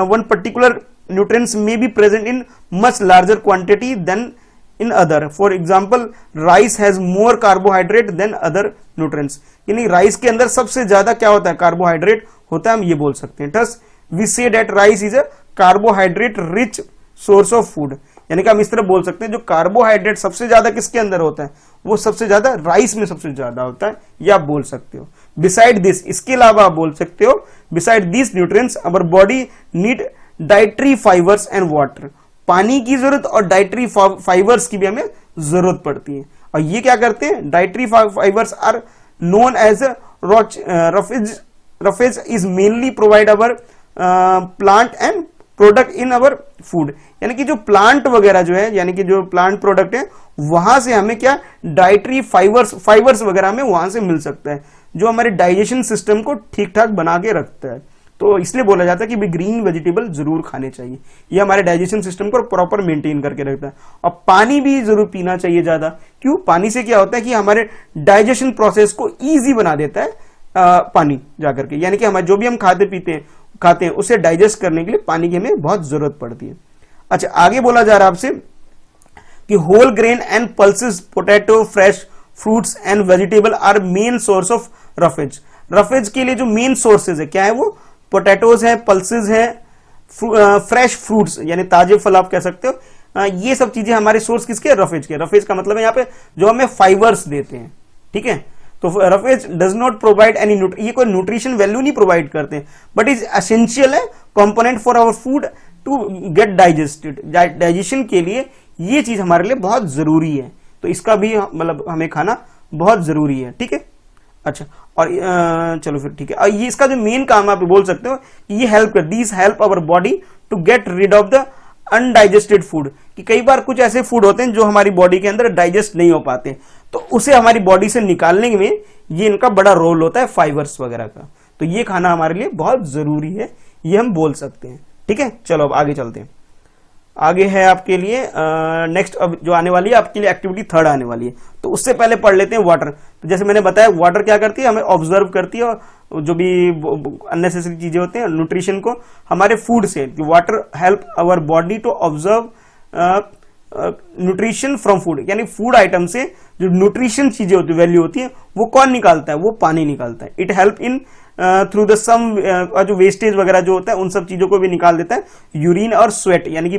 one particular nutrients may be present in much larger quantity than in other. For example, rice has more carbohydrate than other nutrients. यानी राइस के अंदर सबसे ज्यादा क्या होता है? कार्बोहाइड्रेट होता है, हम ये बोल सकते हैं। Thus, we say that rice is a carbohydrate rich source of food. यानी कि हम इस तरह बोल सकते हैं जो कार्बोहाइड्रेट सबसे ज्यादा किसके अंदर होता है? वो सबसे ज्यादा राइस में सबसे ज्यादा होता है, ये आप बोल सकते हो। बिसाइड दिस, इसके अलावा आप बोल सकते हो, beside this nutrients our body need dietary fibres and water. पानी की जरूरत और डाइटरी फाइबर्स की भी हमें जरूरत पड़ती है। और ये क्या करते हैं? Dietary fibres are known as roughage is mainly provide our plant and product in our food. यानी कि जो प्लांट वगैरह जो है, यानी कि जो प्लांट प्रोडक्ट है वहां से हमें क्या डाइटरी फाइबर्स वगैरह हमें वहां से मिल सकता है, जो हमारे डाइजेशन सिस्टम को ठीक ठाक बना के रखता है। तो इसलिए बोला जाता है कि ग्रीन वेजिटेबल जरूर खाने चाहिए, ये हमारे डाइजेशन सिस्टम को प्रॉपर मेंटेन करके रखता है। और पानी भी जरूर पीना चाहिए ज्यादा। क्यों? पानी से क्या होता है कि हमारे डाइजेशन प्रोसेस को इजी बना देता है पानी जाकर के। यानी कि हमारे जो भी हम खाते हैं उसे डाइजेस्ट करने के लिए पानी की हमें बहुत जरूरत पड़ती है। अच्छा, आगे बोला जा रहा है आपसे कि whole grain and pulses, potato, fresh fruits and vegetable are main source of roughage. Roughage के लिए जो मेन सोर्सेज है क्या है? वो पोटैटोज है, पल्सेस है, फ्रेश फ्रूट्स यानी ताजे फल आप कह सकते हो। ये सब चीजें हमारे सोर्स किसके? रफेज के। रफेज का मतलब है यहाँ पे जो हमें फाइबर्स देते हैं। ठीक है, तो roughage does not provide any ये कोई न्यूट्रिशन वैल्यू नहीं प्रोवाइड करते, बट इज एसेंशियल है component for our food to get digested. Digestion के लिए ये चीज हमारे लिए बहुत जरूरी है, तो इसका भी मतलब हमें खाना बहुत जरूरी है। ठीक है, अच्छा, और चलो फिर ठीक है। और ये इसका जो मेन काम आप बोल सकते हो कि ये हेल्प कर, these help our body to get rid of the undigested food, कि कई बार कुछ ऐसे फूड होते हैं जो हमारी बॉडी के अंदर डाइजेस्ट नहीं हो पाते, तो उसे हमारी बॉडी से निकालने में ये इनका बड़ा रोल होता है, फाइबर्स वगैरह का। तो ये खाना हमारे लिए बहुत जरूरी है, ये हम बोल सकते हैं। ठीक है, चलो अब आगे चलते हैं। आगे है आपके लिए नेक्स्ट, अब जो आने वाली है आपके लिए एक्टिविटी थर्ड आने वाली है, तो उससे पहले पढ़ लेते हैं वाटर। तो जैसे मैंने बताया, वाटर क्या करती है, हमें ऑब्जर्व करती है, और जो भी अननेसेसरी चीजें होती हैं न्यूट्रिशन को हमारे फूड से, water help our body to observe nutrition from food, यानी फूड आइटम से जो न्यूट्रिशन चीजें होती है, वैल्यू होती है, वो कौन निकालता है, वो पानी निकालता है। It help in through the some, जो वेस्टेज वगैरह जो होता है उन सब चीजों को भी निकाल देता है, यूरिन और स्वेट, यानी कि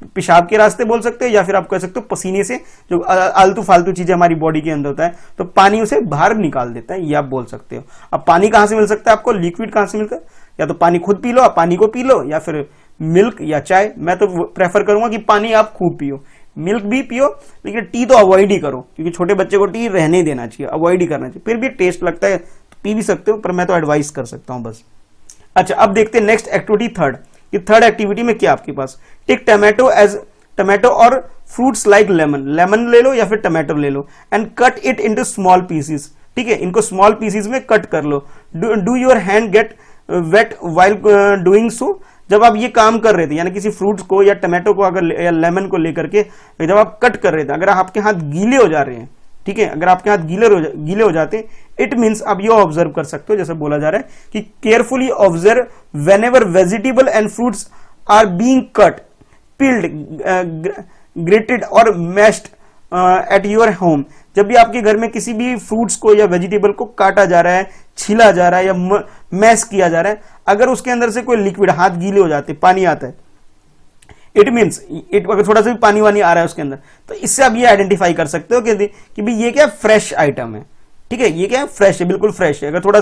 पेशाब के रास्ते बोल सकते हो, या फिर आप कह सकते हो पसीने से, जो आलतू फालतू चीजें हमारी बॉडी के अंदर होता है, तो पानी उसे बाहर निकाल देता है, ये आप बोल सकते हो। अब पानी कहां से मिल सकता है आपको, लिक्विड कहां से मिलता है, या तो पानी खुद पी लो, पानी को पी लो, या फिर मिल्क या चाय। मैं तो प्रेफर करूंगा कि पानी आप खूब पियो, मिल्क भी पियो, लेकिन टी तो अवॉइड ही करो, क्योंकि छोटे बच्चे को टी रहने ही देना चाहिए, अवॉइड ही करना चाहिए। फिर भी टेस्ट लगता है तो पी भी सकते हो, पर मैं तो एडवाइस कर सकता हूं बस। अच्छा, अब देखते हैं नेक्स्ट एक्टिविटी थर्ड, कि थर्ड एक्टिविटी में क्या आपके पास, टेक टमाटो एज टमाटो और फ्रूट्स लाइक लेमन, लेमन ले लो या फिर टमाटो ले लो, and cut it into small pieces. ठीक है, इनको स्मॉल पीसेस में कट कर लो। Do your hand get wet while doing so, जब आप ये काम कर रहे थे, यानी किसी फ्रूट्स को या टमाटो को अगर या लेमन को लेकर के जब आप कट कर रहे थे, अगर आपके हाथ गीले हो जा रहे हैं, ठीक है, अगर आपके हाथ गीले हो जाते, इट मीन्स आप ये ऑब्जर्व कर सकते हो, जैसे बोला जा रहा है कि carefully observe whenever vegetable and fruits are being cut, peeled, grated और मैश्ड एट योर होम। जब भी आपके घर में किसी भी फ्रूट्स को या वेजिटेबल को काटा जा रहा है, छीला जा रहा है या मैश किया जा रहा है, अगर उसके अंदर से कोई लिक्विड, हाथ गीले हो जाते, पानी आता है, इट मीन्स अगर थोड़ा सा भी पानी वानी आ रहा है उसके अंदर, तो इससे आप ये आइडेंटिफाई कर सकते हो कि भाई ये क्या फ्रेश आइटम है। ठीक है, ये क्या है, फ्रेश है, बिल्कुल फ्रेश है। अगर थोड़ा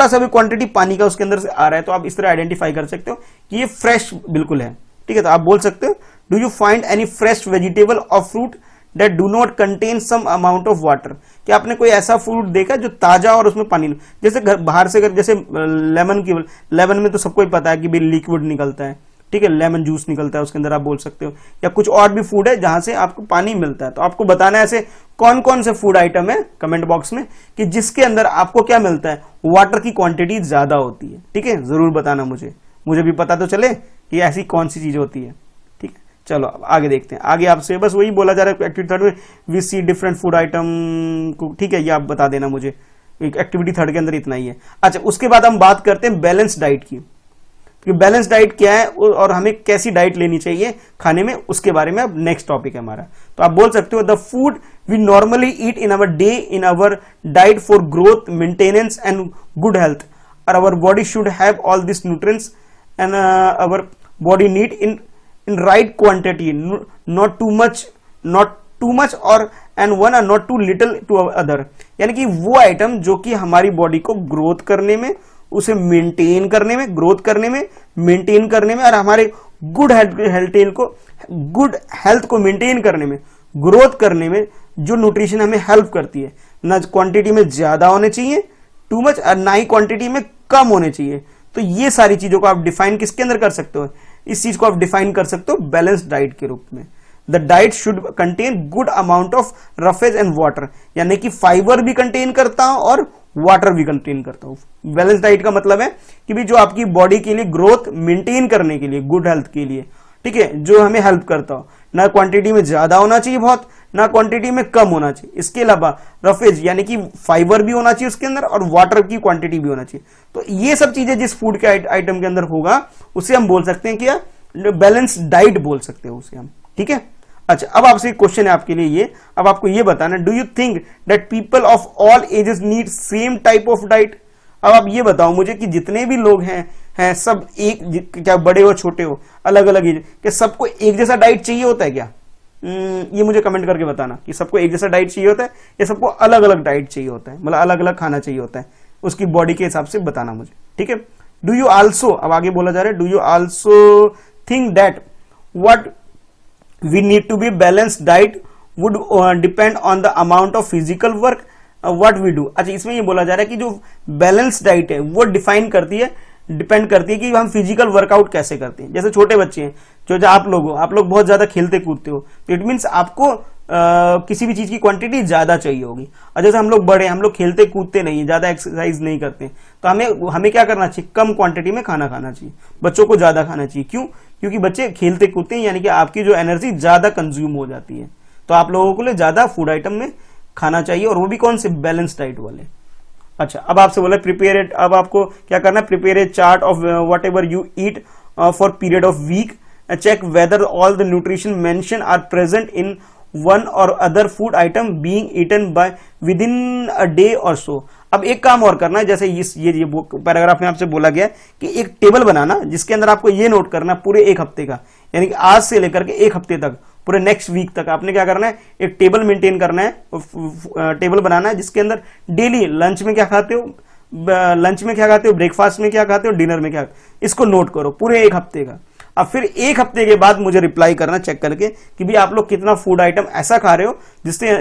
सा भी क्वांटिटी पानी का उसके अंदर से आ रहा है, तो आप इस तरह आइडेंटिफाई कर सकते हो कि ये फ्रेश बिल्कुल है। ठीक है, तो आप बोल सकते हो, do you find any fresh vegetable और fruit that do not contain some amount of water, कि आपने कोई ऐसा फ्रूट देखा जो ताजा और उसमें पानी, जैसे बाहर से जैसे लेमन में तो सबको ही पता है कि भाई लिक्विड निकलता है, ठीक है, लेमन जूस निकलता है उसके अंदर, आप बोल सकते हो। या कुछ और भी फूड है जहां से आपको पानी मिलता है, तो आपको बताना है ऐसे कौन कौन से फूड आइटम है कमेंट बॉक्स में, कि जिसके अंदर आपको क्या मिलता है, वाटर की क्वांटिटी ज्यादा होती है। ठीक है, जरूर बताना मुझे भी पता तो चले कि ऐसी कौन सी चीज होती है। चलो अब आगे देखते हैं। आगे आपसे बस वही बोला जा रहा है एक्टिविटी थर्ड में, we see different food item को। ठीक है, ये आप बता देना मुझे, एक्टिविटी थर्ड के अंदर इतना ही है। अच्छा, उसके बाद हम बात करते हैं बैलेंस डाइट की, कि बैलेंस डाइट क्या है और हमें कैसी डाइट लेनी चाहिए खाने में, उसके बारे में अब नेक्स्ट टॉपिक है हमारा। तो आप बोल सकते हो, the food we normally eat in our day in our diet for growth, maintenance and good health, और our body should have all this nutrients and our body need in right quantity, not too much or and one are not too little to other, यानी कि वो item जो कि हमारी body को growth करने में, उसे मेंटेन करने में, ग्रोथ करने में, मेंटेन करने में, और हमारे गुड हेल्थ को मेंटेन करने में, ग्रोथ करने में जो न्यूट्रिशन हमें हेल्प करती है, ना क्वांटिटी में ज्यादा होने चाहिए टू मच, और ना ही क्वांटिटी में कम होने चाहिए। तो ये सारी चीजों को आप डिफाइन किसके अंदर कर सकते हो, इस चीज को आप डिफाइन कर सकते हो बैलेंस डाइट के रूप में। The diet should contain good amount of roughage and water, यानी कि फाइबर भी कंटेन करता हूं और वाटर भी कंटेन करता हूं। बैलेंस डाइट का मतलब है कि भी जो आपकी बॉडी के लिए ग्रोथ मेंटेन करने के लिए, गुड हेल्थ के लिए, ठीक है, जो हमें हेल्प करता हो, ना क्वांटिटी में ज्यादा होना चाहिए बहुत, ना क्वांटिटी में कम होना चाहिए। इसके अलावा रफेज यानी कि फाइबर भी होना चाहिए उसके अंदर, और वाटर की क्वांटिटी भी होना चाहिए। तो ये सब चीजें जिस फूड के आइटम के अंदर होगा, उसे हम बोल सकते हैं क्या, बैलेंस डाइट बोल सकते हैं उसे हम। ठीक है, अच्छा, अब आपसे एक क्वेश्चन है आपके लिए ये, अब आपको ये बताना, do you think that people of all ages need same type of diet. अब आप ये बताओ मुझे कि जितने भी लोग हैं सब एक, क्या बड़े हो छोटे हो, अलग अलग एज के, सबको एक जैसा डाइट चाहिए होता है क्या? ये मुझे कमेंट करके बताना कि सबको एक जैसा डाइट चाहिए होता है या सबको अलग अलग डाइट चाहिए होता है, मतलब अलग अलग खाना चाहिए होता है, उसकी बॉडी के हिसाब से बताना मुझे। ठीक है, डू यू आल्सो, अब आगे बोला जा रहा है, do you also think that what we need to be balanced diet would depend on the amount of physical work what we do. अच्छा, इसमें ये बोला जा रहा है कि जो बैलेंस डाइट है वो डिपेंड करती है कि हम फिजिकल वर्कआउट कैसे करते हैं। जैसे छोटे बच्चे हैं, जो आप लोग बहुत ज्यादा खेलते कूदते हो, तो इट मीन्स आपको किसी भी चीज की क्वांटिटी ज्यादा चाहिए होगी। और जैसे हम लोग बड़े, हम लोग खेलते कूदते नहीं है, ज्यादा एक्सरसाइज नहीं करते, तो हमें क्या करना चाहिए, कम क्वांटिटी में खाना खाना चाहिए। बच्चों को ज्यादा खाना चाहिए, क्यों? क्योंकि बच्चे खेलते कूदते हैं, यानी कि आपकी जो एनर्जी ज्यादा कंज्यूम हो जाती है। तो आप लोगों को लिए ज्यादा फूड आइटम में खाना चाहिए, और वो भी कौन से, बैलेंस डाइट वाले। अच्छा, अब आपसे बोला प्रिपेयर इट। अब आपको क्या करना है, prepare a chart of whatever you eat for period of week, check whether all the nutrition mention are present in one or other food item being eaten by within a day or so. अब एक काम और करना है, जैसे ये paragraph में आपसे बोला गया कि एक टेबल बनाना जिसके अंदर आपको ये नोट करना पूरे एक हफ्ते का, यानी कि आज से लेकर के एक हफ्ते तक, पूरे नेक्स्ट वीक तक आपने क्या करना है, एक टेबल मेंटेन करना है, टेबल बनाना है जिसके अंदर डेली लंच में क्या खाते हो, ब्रेकफास्ट में क्या खाते हो, डिनर में क्या, इसको नोट करो पूरे एक हफ्ते का। अब फिर एक हफ्ते के बाद मुझे रिप्लाई करना चेक करके कि भी आप लोग कितना फूड आइटम ऐसा खा रहे हो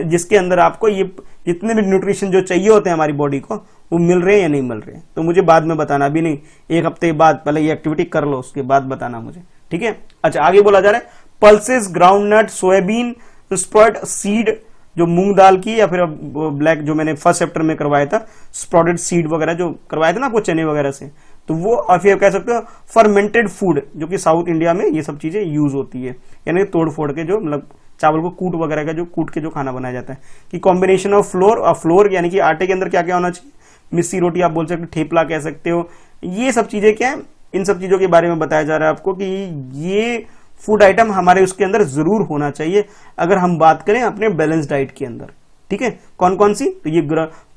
जिसके अंदर आपको ये जितने भी न्यूट्रिशन जो चाहिए होते हैं हमारी बॉडी को, वो मिल रहे हैं या नहीं मिल रहे हैं। तो मुझे बाद में बताना, अभी नहीं, एक हफ्ते के बाद पहले ये एक्टिविटी कर लो, उसके बाद बताना मुझे, ठीक है। अच्छा, आगे बोला जा रहा है pulses, groundnut, soybean, sprout seed, जो मूंग दाल की, या फिर ब्लैक जो मैंने फर्स्ट चैप्टर में करवाया था, स्प्राउटेड सीड वगैरह जो करवाए थे ना आपको चने वगैरह से, तो वो, और फिर कह सकते हो फर्मेंटेड फूड, जो कि साउथ इंडिया में ये सब चीजें यूज होती है, यानी तोड़ फोड़ के जो मतलब चावल को कूट वगैरह का जो कूट के जो खाना बनाया जाता है, कि कॉम्बिनेशन ऑफ फ्लोर, और फ्लोर यानी कि आटे के अंदर क्या क्या होना चाहिए, मिस्सी रोटी आप बोल सकते हो, ठेपला कह सकते हो, ये सब चीजें क्या है, इन सब चीजों के बारे में बताया जा रहा है आपको कि ये फूड आइटम हमारे उसके अंदर जरूर होना चाहिए अगर हम बात करें अपने बैलेंस डाइट के अंदर, ठीक है। कौन कौन सी, तो ये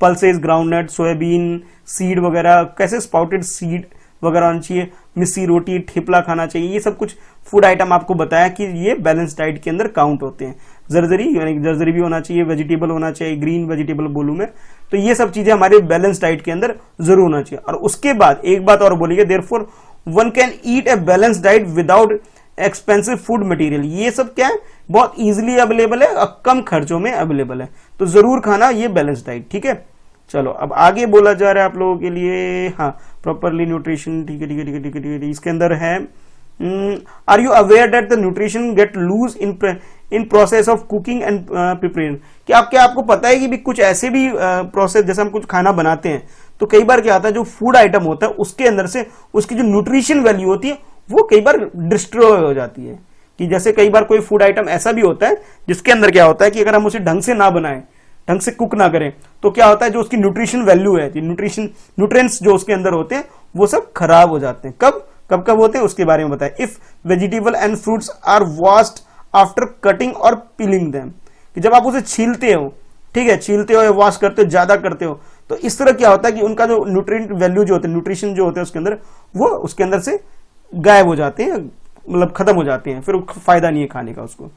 पल्सेस, ग्राउंडनट, सोयाबीन, सीड वगैरह, कैसे स्पाउटेड सीड वगैरह होना चाहिए, मिस्सी रोटी, ठेपला खाना चाहिए, ये सब कुछ फूड आइटम आपको बताया कि ये बैलेंस डाइट के अंदर काउंट होते हैं। जर्जरी, यानी जर्जरी भी होना चाहिए, वेजिटेबल होना चाहिए, ग्रीन वेजिटेबल बोलूं मैं, तो ये सब चीजें हमारे बैलेंस डाइट के अंदर जरूर होना चाहिए। और उसके बाद एक बात और बोलिए, therefore one can eat a balance diet without expensive food material. ये सब क्या है, बहुत इजीली अवेलेबल है और कम खर्चों में अवेलेबल है, तो जरूर खाना ये बैलेंस डाइट, ठीक है। चलो, अब आगे बोला जा रहा है आप लोगों के लिए, हाँ, प्रॉपरली न्यूट्रिशन, ठीक है ठीक है ठीक है ठीक है ठीक है। इसके अंदर है, are you aware that the nutrition get lose in process of cooking and preparation. क्या आपको पता है कि भी कुछ ऐसे भी प्रोसेस, जैसे हम कुछ खाना बनाते हैं तो कई बार क्या होता है, जो फूड आइटम होता है उसके अंदर से उसकी जो न्यूट्रिशन वैल्यू होती है वो कई बार डिस्ट्रॉय हो जाती है। कि जैसे कई बार कोई फूड आइटम ऐसा भी होता है जिसके अंदर क्या होता है कि अगर हम उसे ढंग से ना बनाएं, ढंग से कुक ना करें, तो क्या होता है, जो उसकी न्यूट्रिशन वैल्यू है, न्यूट्रिएंट्स जो उसके अंदर होते हैं वो सब खराब हो जाते हैं। कब होते हैं उसके बारे में बताएं। If vegetable and fruits are washed after cutting और पीलिंग देम, कि जब आप उसे छीलते हो, ठीक है, छीलते हो या वॉश करते हो, ज्यादा करते हो, तो इस तरह क्या होता है कि उनका जो न्यूट्रिएंट वैल्यू जो होते हैं, न्यूट्रिशन जो होते हैं उसके अंदर, वो उसके अंदर से गायब हो जाते हैं, मतलब खत्म हो जाते हैं, फिर फायदा नहीं है खाने का उसको।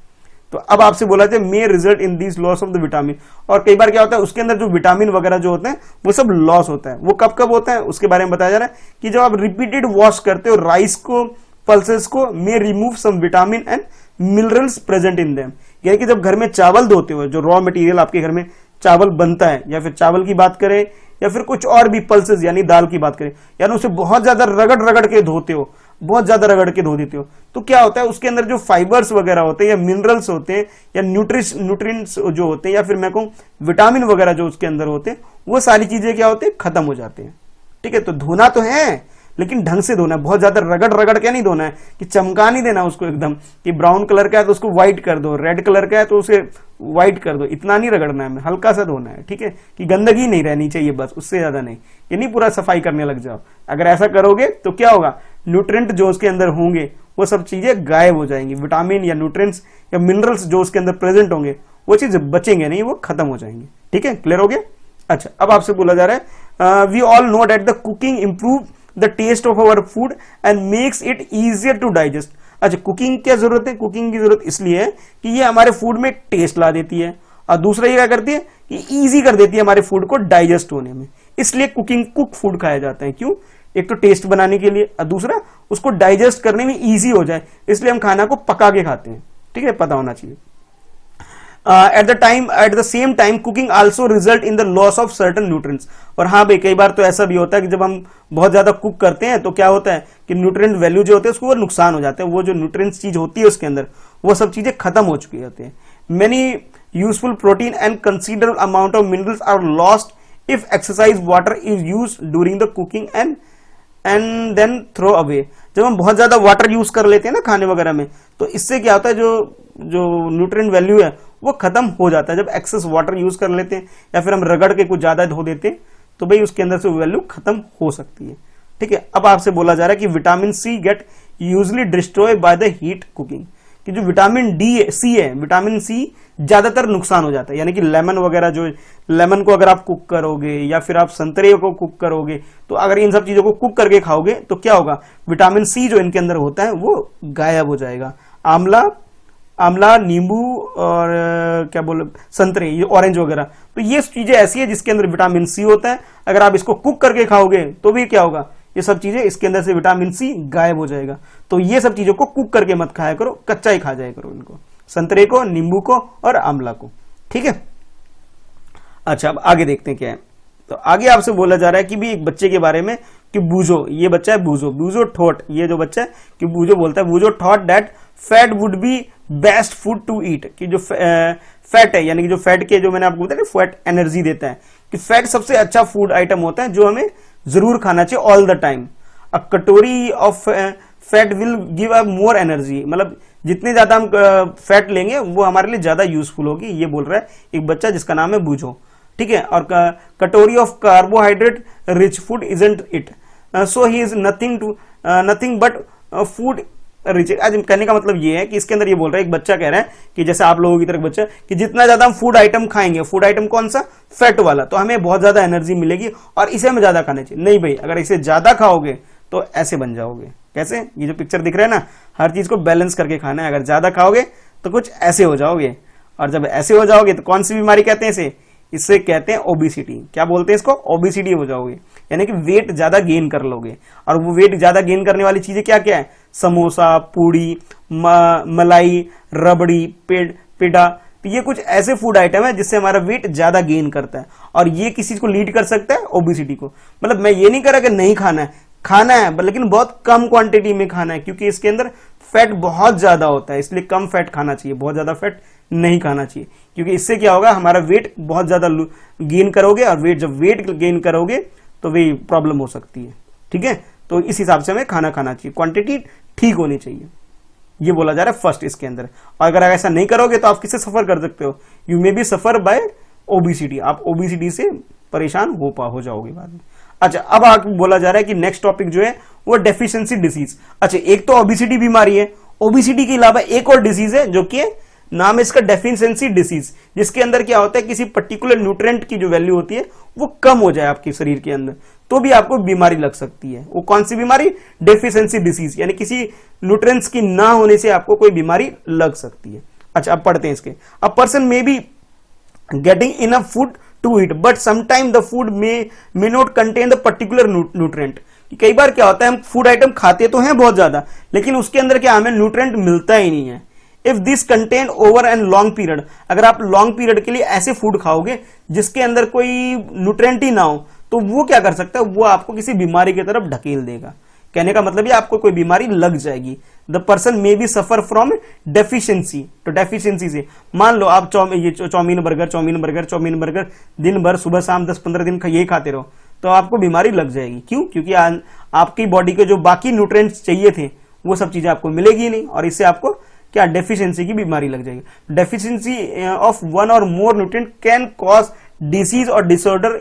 तो अब आपसे बोला था may result in this loss of the vitamin, और कई बार क्या होता है उसके अंदर जो विटामिन वगैरह जो होते हैं वो सब लॉस होता है। वो कब होता है उसके बारे में बताया जा रहा है कि जब आप रिपीटेड वॉश करते हो राइस को, पल्सेस को, may remove some vitamin and minerals present in them. यानी कि जब घर में चावल धोते हो, जो रॉ मटेरियल आपके घर में चावल बनता है, या फिर चावल की बात करें या फिर कुछ और भी पल्सेस यानी दाल की बात करें, यानी उसे बहुत ज्यादा रगड़ के धोते हो, बहुत ज्यादा रगड़ के धो देते हो, तो क्या होता है उसके अंदर जो फाइबर्स वगैरह होते हैं या मिनरल्स होते हैं या न्यूट्रिएंट्स जो होते हैं या फिर मैं कहूं विटामिन वगैरह जो उसके अंदर होते हैं, वो सारी चीजें क्या होते हैं, खत्म हो जाते हैं। ठीक है, तो धोना तो है लेकिन ढंग से धोना है, बहुत ज्यादा रगड़ के नहीं धोना है कि चमका नहीं देना उसको एकदम कि ब्राउन कलर का है तो उसको व्हाइट कर दो, रेड कलर का है तो उसे व्हाइट कर दो, इतना नहीं रगड़ना है, हल्का सा धोना है। ठीक है, कि गंदगी नहीं रहनी चाहिए, बस उससे ज्यादा नहीं, ये नहीं पूरा सफाई करने लग जाओ। अगर ऐसा करोगे तो क्या होगा, न्यूट्रिएंट जो उसके अंदर होंगे वो सब चीजें गायब हो जाएंगी, विटामिन या न्यूट्रिएंट्स या मिनरल्स जो उसके अंदर प्रेजेंट होंगे वो चीज बचेंगे नहीं, वो खत्म हो जाएंगे। ठीक है, क्लियर हो गया। अच्छा, अब आपसे बोला जा रहा है we all know that the cooking improve the test of our food and makes it easier to digest. अच्छा, कुकिंग क्या जरूरत है, कुकिंग की जरूरत इसलिए है कि ये हमारे फूड में टेस्ट ला देती है, और दूसरा ये क्या करती है कि इजी कर देती है हमारे फूड को डाइजेस्ट होने में, इसलिए कुक फूड खाया जाता है। क्यों, एक तो टेस्ट बनाने के लिए और दूसरा उसको डाइजेस्ट करने में इजी हो जाए, इसलिए हम खाना को पका के खाते हैं। ठीक है, पता होना चाहिए। At the same time cooking also result in the loss of certain nutrients. और हाँ भाई, कई बार तो ऐसा भी होता है कि जब हम बहुत ज्यादा कुक करते हैं तो क्या होता है कि न्यूट्रिएंट वैल्यू जो होते हैं उसको वो नुकसान हो जाते हैं, वो जो न्यूट्रिएंट्स चीज होती है उसके अंदर वो सब चीजें खत्म हो चुकी होती है। Many useful protein and considerable amount of minerals are lost if exercise water is use during the cooking and then throw away. जब हम बहुत ज्यादा वाटर यूज कर लेते हैं ना खाने वगैरह में, तो इससे क्या होता है जो न्यूट्रिएंट वैल्यू है वो खत्म हो जाता है। जब एक्सेस वाटर यूज कर लेते हैं या फिर हम रगड़ के कुछ ज्यादा धो देते हैं तो भाई उसके अंदर से वैल्यू खत्म हो सकती है। ठीक है, अब आपसे बोला जा रहा है कि vitamin C get usually destroy by the heat cooking, कि जो विटामिन सी है, विटामिन सी ज्यादातर नुकसान हो जाता है। यानी कि लेमन वगैरह, जो लेमन को अगर आप कुक करोगे या फिर आप संतरे को कुक करोगे, तो अगर इन सब चीजों को कुक करके खाओगे तो क्या होगा, विटामिन सी जो इनके अंदर होता है वो गायब हो जाएगा। आंवला, नींबू और क्या बोले संतरे, ये ऑरेंज वगैरह, तो ये चीजें ऐसी है जिसके अंदर विटामिन सी होता है। अगर आप इसको कुक करके खाओगे तो भी क्या होगा, ये सब चीजें इसके अंदर से विटामिन सी गायब हो जाएगा। तो ये सब चीजों को कुक करके मत खाया करो, कच्चा ही खा जाया करो इनको, संतरे को, नींबू को और आंवला को। ठीक है, अच्छा अब आगे देखते हैं क्या है। तो आगे आपसे बोला जा रहा है कि भी एक बच्चे के बारे में कि बूजो, ये बच्चा है बूजो थॉट, ये जो बच्चा है कि बूजो बोलता है, बूजो thought that fat would be best food to eat, कि जो फैट है, यानी कि जो फैट के, जो मैंने आपको बताया फैट एनर्जी देता है, कि फैट सबसे अच्छा फूड आइटम होता है जो हमें जरूर खाना चाहिए all the time. A katori of fat will give a more energy, मतलब जितने ज्यादा हम फैट लेंगे वो हमारे लिए ज्यादा यूजफुल होगी, ये बोल रहा है एक बच्चा जिसका नाम है बूजो। ठीक है, और कटोरी of carbohydrate rich food isn't it, so he is nothing but food rich. आज कहने का मतलब ये है कि इसके अंदर ये बोल रहा है, एक बच्चा कह रहा है कि जैसे आप लोगों की तरह बच्चा, कि जितना ज्यादा हम फूड आइटम खाएंगे, फूड आइटम कौन सा, फैट वाला, तो हमें बहुत ज्यादा एनर्जी मिलेगी और इसे हमें ज्यादा खाना चाहिए। नहीं भाई, अगर इसे ज्यादा खाओगे तो ऐसे बन जाओगे। कैसे, ये जो पिक्चर दिख रहा है ना, हर चीज को बैलेंस करके खाना है। अगर ज्यादा खाओगे तो कुछ ऐसे हो जाओगे, और जब ऐसे हो जाओगे तो कौन सी बीमारी कहते हैं इसे कहते हैं ओबिसिटी। क्या बोलते हैं इसको, ओबिसिटी हो जाओगे, यानी कि वेट ज्यादा गेन कर लोगे। और वो वेट ज्यादा गेन करने वाली चीजें क्या क्या है, समोसा, पूड़ी, मलाई, रबड़ी, पेड़ा, तो ये कुछ ऐसे फूड आइटम है जिससे हमारा वेट ज्यादा गेन करता है, और ये किसी को लीड कर सकता है ओबिसिटी को। मतलब मैं ये नहीं कह रहा कि नहीं खाना है लेकिन बहुत कम क्वांटिटी में खाना है, क्योंकि इसके अंदर फैट बहुत ज्यादा होता है, इसलिए कम फैट खाना चाहिए, बहुत ज्यादा फैट नहीं खाना चाहिए, क्योंकि इससे क्या होगा, हमारा वेट बहुत ज्यादा गेन करोगे, और जब वेट गेन करोगे तो वही प्रॉब्लम हो सकती है। ठीक है, तो इस हिसाब से हमें खाना खाना चाहिए, क्वांटिटी ठीक होनी चाहिए, ये बोला जा रहा है फर्स्ट इसके अंदर। और अगर ऐसा नहीं करोगे तो आप किससे सफर कर सकते हो, you may be suffer by obesity, आप ओबिसिटी से परेशान हो जाओगे बाद में। अच्छा, अब आगे बोला जा रहा है कि नेक्स्ट टॉपिक जो है वो डेफिशिएंसी डिसीज। अच्छा, एक तो ओबिसिटी बीमारी है, ओबिसिटी के अलावा एक और डिसीज है जो कि नाम है इसका डेफिशिएंसी डिसीज, जिसके अंदर क्या होता है, किसी पर्टिकुलर न्यूट्रिएंट की जो वैल्यू होती है वो कम हो जाए आपके शरीर के अंदर, तो भी आपको बीमारी लग सकती है। वो कौन सी बीमारी, डेफिशिएंसी डिसीज, यानी किसी न्यूट्रिएंट्स की ना होने से आपको कोई बीमारी लग सकती है। अच्छा, अब पढ़ते हैं इसके। A person may be getting enough food to eat but sometime the food may not contain the particular nutrient. कई बार क्या होता है, हम फूड आइटम खाते तो हैं बहुत ज्यादा, लेकिन उसके अंदर क्या हमें न्यूट्रिएंट मिलता ही नहीं है। If this contain over and long period, अगर आप लॉन्ग पीरियड के लिए ऐसे फूड खाओगे जिसके अंदर कोई न्यूट्रिएंट ही ना हो, तो वो क्या कर सकता है, वो आपको किसी बीमारी की तरफ ढकेल देगा। कहने का मतलब ये आपको कोई बीमारी लग जाएगी। The person may be suffer from deficiency, तो डेफिशिएंसी से मान लो आप चाउमीन बर्गर दिन भर सुबह शाम 10-15 दिन ये खाते रहो, तो आपको बीमारी लग जाएगी। क्यों, क्योंकि आपकी बॉडी के जो बाकी न्यूट्रिएंट्स चाहिए थे वो सब चीजें आपको मिलेगी नहीं, और इससे आपको क्या डेफिशिएंसी की बीमारी लग जाएगी। Deficiency of one or more nutrient can cause disease और डिसऑर्डर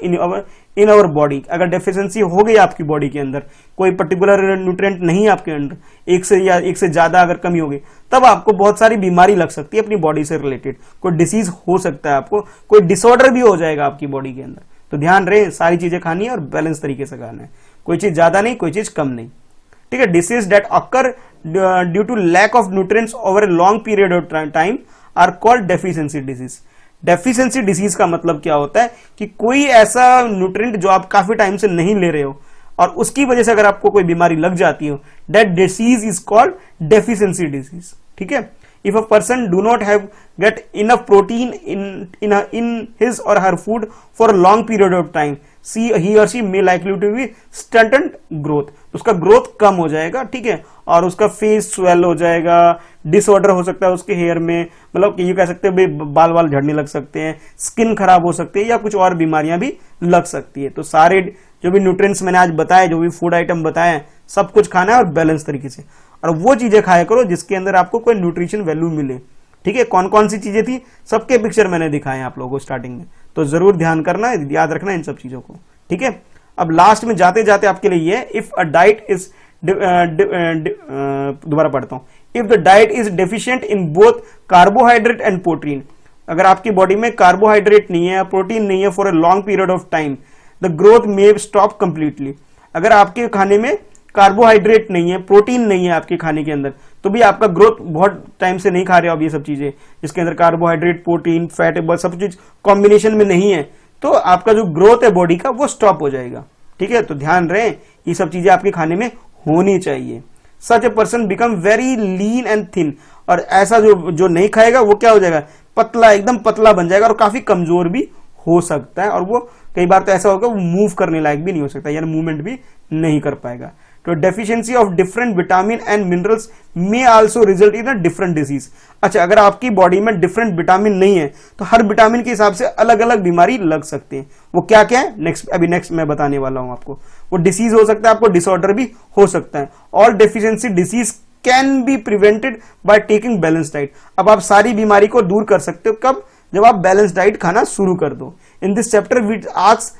इन आवर बॉडी। अगर डेफिशिएंसी हो गई आपकी बॉडी के अंदर, कोई पर्टिकुलर न्यूट्रिएंट नहीं है आपके अंदर, एक से ज्यादा अगर कमी हो गई, तब आपको बहुत सारी बीमारी लग सकती है अपनी बॉडी से रिलेटेड, कोई डिसीज हो सकता है, आपको कोई डिसऑर्डर भी हो जाएगा आपकी बॉडी के अंदर। तो ध्यान रहे, सारी चीजें खानी है और बैलेंस तरीके से खाना है, कोई चीज ज्यादा नहीं, कोई चीज कम नहीं। ठीक है, disease that occur due to lack of nutrients over a long period of time are called deficiency disease. Deficiency disease का मतलब क्या होता है कि कोई ऐसा न्यूट्रिएंट जो आप काफी टाइम से नहीं ले रहे हो और उसकी वजह से अगर आपको कोई बीमारी लग जाती हो, that disease is called deficiency disease. ठीक है, If a person do not have get enough protein in his or her food for a long period of time, he or she may likely to be stunted growth. उसका growth कम हो जाएगा, ठीक है, और उसका face swell हो जाएगा, disorder हो सकता है उसके हेयर में, मतलब ये कह सकते हैं बाल बाल झड़ने लग सकते हैं, स्किन खराब हो सकती है, या कुछ और बीमारियां भी लग सकती है। तो सारे जो भी न्यूट्रिएंट्स मैंने आज बताए, जो भी फूड आइटम बताए, सब कुछ खाना है और बैलेंस तरीके से, और वो चीजें खाया करो जिसके अंदर आपको कोई न्यूट्रिशन वैल्यू मिले। ठीक है, कौन कौन सी चीजें थी सबके पिक्चर मैंने दिखाए आप लोगों को स्टार्टिंग में, तो जरूर ध्यान करना, याद रखना इन सब चीजों को। ठीक है, अब लास्ट में जाते जाते आपके लिए ये, इफ अ डाइट इज, दोबारा पढ़ता हूं, if the diet is deficient in both carbohydrate and protein, अगर आपकी बॉडी में कार्बोहाइड्रेट नहीं है, प्रोटीन नहीं है for a long period of time, the growth may stop completely. अगर आपके खाने में कार्बोहाइड्रेट नहीं है, प्रोटीन नहीं है आपके खाने के अंदर, तो भी आपका ग्रोथ बहुत टाइम से नहीं खा रहे हो आप ये सब चीजें, जिसके अंदर कार्बोहाइड्रेट, प्रोटीन, फैट, सब चीज कॉम्बिनेशन में नहीं है, तो आपका जो ग्रोथ है बॉडी का वो स्टॉप हो जाएगा। ठीक है, तो ध्यान रहे ये सब चीजें आपके खाने में होनी चाहिए। Such a person become very lean and thin, और ऐसा जो नहीं खाएगा वो क्या हो जाएगा, पतला, एकदम पतला बन जाएगा और काफी कमजोर भी हो सकता है, और वो कई बार तो ऐसा होगा वो मूव करने लायक भी नहीं हो सकता, यानी मूवमेंट भी नहीं कर पाएगा। तो deficiency of different vitamin and minerals may also result in a different disease. अच्छा, अगर आपकी बॉडी में डिफरेंट विटामिन नहीं है तो हर विटामिन के हिसाब से अलग अलग बीमारी लग सकती है। वो क्या क्या है नेक्स्ट मैं बताने वाला हूं आपको। वो डिसीज हो सकता है, आपको डिसऑर्डर भी हो सकता है। All deficiency disease can be prevented by taking balance diet. अब आप सारी बीमारी को दूर कर सकते हो, कब, जब आप बैलेंस डाइट खाना शुरू कर दो। In this chapter we ask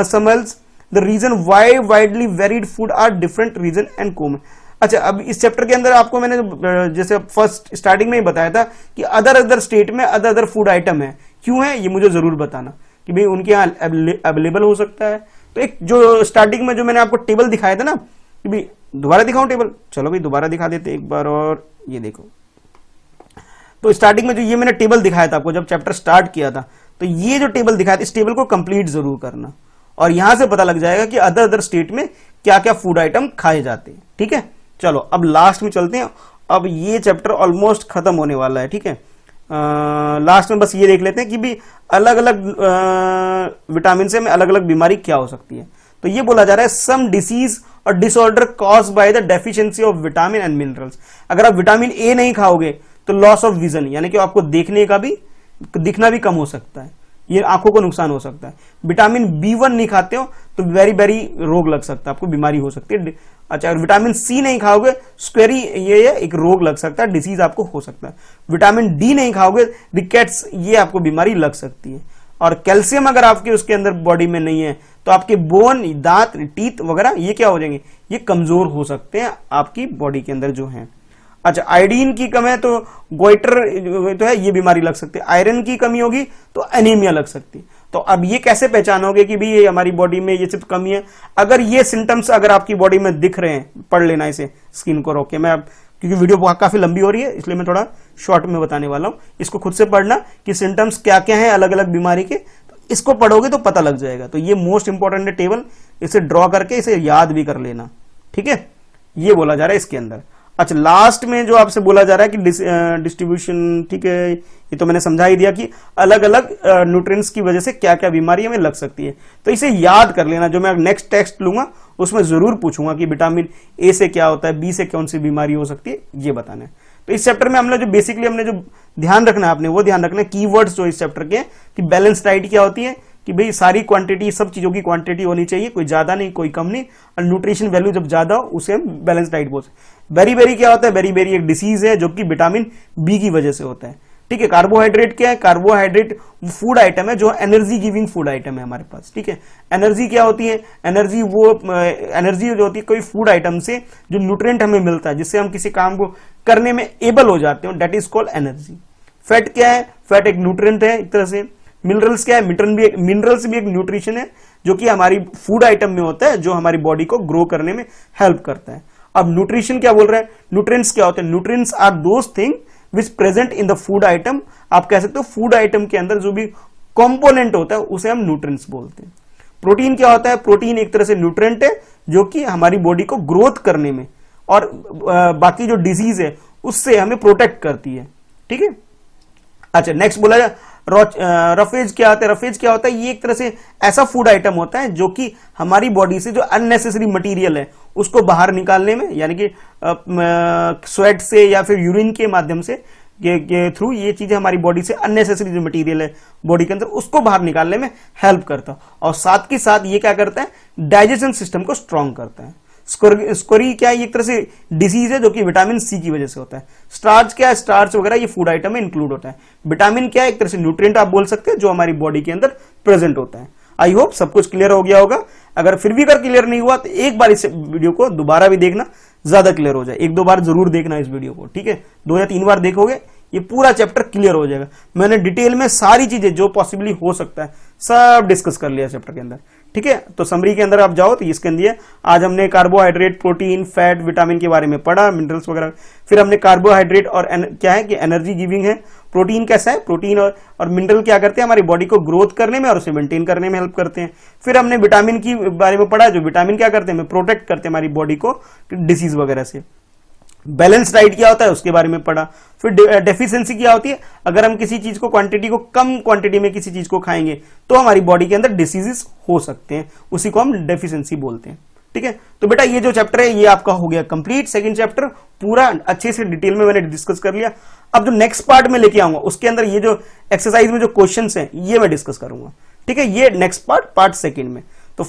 smells the reason why widely varied food are different region and common. अच्छा, अब इस चैप्टर के अंदर आपको मैंने जैसे फर्स्ट स्टार्टिंग में ही बताया था कि अदर स्टेट में अदर फूड आइटम है, क्यों है ये मुझे जरूर बताना कि भाई उनके यहाँ अवेलेबल हो सकता है। तो एक जो स्टार्टिंग में जो मैंने आपको टेबल दिखाया था ना, कि भाई दोबारा दिखाऊं टेबल, चलो भाई दोबारा दिखा देते एक बार, और ये देखो। तो स्टार्टिंग में जो ये मैंने टेबल दिखाया था आपको जब चैप्टर स्टार्ट किया था, तो ये जो टेबल दिखाया था, इस टेबल को कंप्लीट जरूर करना, और यहां से पता लग जाएगा कि अदर स्टेट में क्या क्या फूड आइटम खाए जाते हैं। ठीक है, चलो अब लास्ट में चलते हैं। अब ये चैप्टर ऑलमोस्ट खत्म होने वाला है। ठीक है, लास्ट में बस ये देख लेते हैं कि भी अलग अलग विटामिन से में अलग अलग बीमारी क्या हो सकती है। तो ये बोला जा रहा है सम डिसीज और disorder cause by the deficiency of vitamin and minerals. अगर आप विटामिन ए नहीं खाओगे तो लॉस ऑफ विजन, यानी कि आपको देखने का भी, दिखना भी कम हो सकता है, ये आंखों को नुकसान हो सकता है। विटामिन B1 नहीं खाते हो तो वेरी वेरी रोग लग सकता है, आपको बीमारी हो सकती है। अच्छा, अगर विटामिन C नहीं खाओगे, स्क्वेरी ये एक रोग लग सकता है, डिसीज आपको हो सकता है। विटामिन D नहीं खाओगे, रिकेट्स, ये आपको बीमारी लग सकती है। और कैल्शियम अगर आपके उसके अंदर बॉडी में नहीं है तो आपके बोन, दांत, टीथ वगैरह ये क्या हो जाएंगे, ये कमजोर हो सकते हैं आपकी बॉडी के अंदर जो है। अच्छा, आयोडीन की कमी है तो गोइटर तो है, ये बीमारी लग सकती है। आयरन की कमी होगी तो एनीमिया लग सकती है। तो अब ये कैसे पहचानोगे कि भी ये हमारी बॉडी में ये सिर्फ कमी है? अगर ये सिम्टम्स अगर आपकी बॉडी में दिख रहे हैं, पढ़ लेना इसे, स्क्रीन को रोक के। मैं अब क्योंकि वीडियो काफी लंबी हो रही है इसलिए मैं थोड़ा शॉर्ट में बताने वाला हूं, इसको खुद से पढ़ना कि सिम्टम्स क्या क्या है अलग अलग बीमारी के, तो इसको पढ़ोगे तो पता लग जाएगा। तो ये मोस्ट इंपॉर्टेंट है टेबल, इसे ड्रॉ करके इसे याद भी कर लेना। ठीक है, ये बोला जा रहा है इसके अंदर। अच्छा, लास्ट में जो आपसे बोला जा रहा है कि डिस्ट्रीब्यूशन, ठीक है, ये तो मैंने समझा ही दिया कि अलग अलग न्यूट्रिएंट्स की वजह से क्या क्या बीमारी हमें लग सकती है, तो इसे याद कर लेना। जो मैं नेक्स्ट टेक्स्ट लूंगा उसमें जरूर पूछूंगा कि विटामिन ए से क्या होता है, बी से कौन सी बीमारी हो सकती है, ये बताना है। तो इस चैप्टर में हमने जो बेसिकली हमने जो ध्यान रखना है, आपने वो ध्यान रखना है कीवर्ड्स जो इस चैप्टर के हैं, कि बैलेंस डाइट क्या होती है, कि भाई सारी क्वांटिटी, सब चीजों की क्वांटिटी होनी चाहिए, कोई ज्यादा नहीं कोई कम नहीं, और न्यूट्रिशन वैल्यू जब ज्यादा हो उसे हम बैलेंस डाइट बोलते हैं। बेरी बेरी क्या होता है, बेरी बेरी एक डिसीज है जो कि विटामिन बी की वजह से होता है। ठीक है, कार्बोहाइड्रेट क्या है, कार्बोहाइड्रेट फूड आइटम है जो एनर्जी गिविंग फूड आइटम है हमारे पास। ठीक है, एनर्जी क्या होती है, एनर्जी वो एनर्जी जो होती है कोई फूड आइटम से जो न्यूट्रिएंट हमें मिलता है, जिससे हम किसी काम को करने में एबल हो जाते हैं, that is called energy. Fat क्या है, फैट एक न्यूट्रिएंट है एक तरह से। मिनरल्स क्या है, मिनरल्स भी एक न्यूट्रिशन है जो कि हमारी फूड आइटम में होता है, जो हमारी बॉडी को ग्रो करने में हेल्प करता है। अब न्यूट्रिशन क्या बोल रहे हैं, न्यूट्रिएंट्स क्या होते हैं, nutrients are those thing which present in the food item. आप कह सकते हो फूड आइटम के अंदर जो भी कंपोनेंट होता है उसे हम न्यूट्रिएंट्स बोलते हैं। प्रोटीन क्या होता है, प्रोटीन एक तरह से न्यूट्रिएंट है जो कि हमारी बॉडी को ग्रोथ करने में, और बाकी जो डिजीज है उससे हमें प्रोटेक्ट करती है, ठीक है। अच्छा, नेक्स्ट बोला जाए रफेज क्या होता है। रफेज क्या होता है, ये एक तरह से ऐसा फूड आइटम होता है जो कि हमारी बॉडी से जो अननेसेसरी मटेरियल है उसको बाहर निकालने में, यानी कि स्वेट से या फिर यूरिन के माध्यम से के थ्रू ये चीजें हमारी बॉडी से अननेसेसरी जो मटेरियल है बॉडी के अंदर उसको बाहर निकालने में हेल्प करता है। और साथ के साथ ये क्या करता है, डाइजेशन सिस्टम को स्ट्रांग करता है। स्कोरी क्या है, एक तरह से डिजीज है जो कि विटामिन सी की वजह से होता है। स्टार्च क्या है, स्टार्च वगैरह ये फूड आइटम में इंक्लूड होता है। विटामिन क्या है, एक तरह से न्यूट्रिएंट आप बोल सकते हैं जो हमारी बॉडी के अंदर प्रेजेंट होता है। आई होप सब कुछ क्लियर हो गया होगा। अगर फिर भी अगर क्लियर नहीं हुआ तो एक बार इस वीडियो को दोबारा भी देखना, ज्यादा क्लियर हो जाए। एक दो बार जरूर देखना इस वीडियो को, ठीक है। 2 या 3 बार देखोगे ये पूरा चैप्टर क्लियर हो जाएगा। मैंने डिटेल में सारी चीजें जो पॉसिबली हो सकता है सब डिस्कस कर लिया चैप्टर के अंदर, ठीक है। तो समरी के अंदर आप जाओ तो इसके अंदर आज हमने कार्बोहाइड्रेट, प्रोटीन, फैट, विटामिन के बारे में पढ़ा, मिनरल्स वगैरह। फिर हमने कार्बोहाइड्रेट और क्या है कि एनर्जी गिविंग है। प्रोटीन कैसा है, प्रोटीन और मिनरल क्या करते हैं, हमारी बॉडी को ग्रोथ करने में और उसे मेंटेन करने में हेल्प करते हैं। फिर हमने विटामिन की बारे में पढ़ा, जो विटामिन क्या करते हैं, प्रोटेक्ट करते हैं हमारी बॉडी को डिसीज वगैरह से। बैलेंस डाइट क्या होता है उसके बारे में पढ़ा। फिर डेफिशिएंसी क्या होती है, अगर हम किसी चीज को क्वांटिटी को कम क्वांटिटी में किसी चीज को खाएंगे तो हमारी बॉडी के अंदर डिसीजेस हो सकते हैं, उसी को हम डेफिशिएंसी बोलते हैं, ठीक है। तो बेटा ये जो चैप्टर है ये आपका हो गया कंप्लीट। सेकंड चैप्टर पूरा अच्छे से डिटेल में मैंने डिस्कस कर लिया। अब जो नेक्स्ट पार्ट में लेके आऊंगा उसके अंदर ये जो एक्सरसाइज में जो क्वेश्चंस हैं ये मैं डिस्कस करूंगा, ठीक है। ये नेक्स्ट पार्ट सेकंड में। तो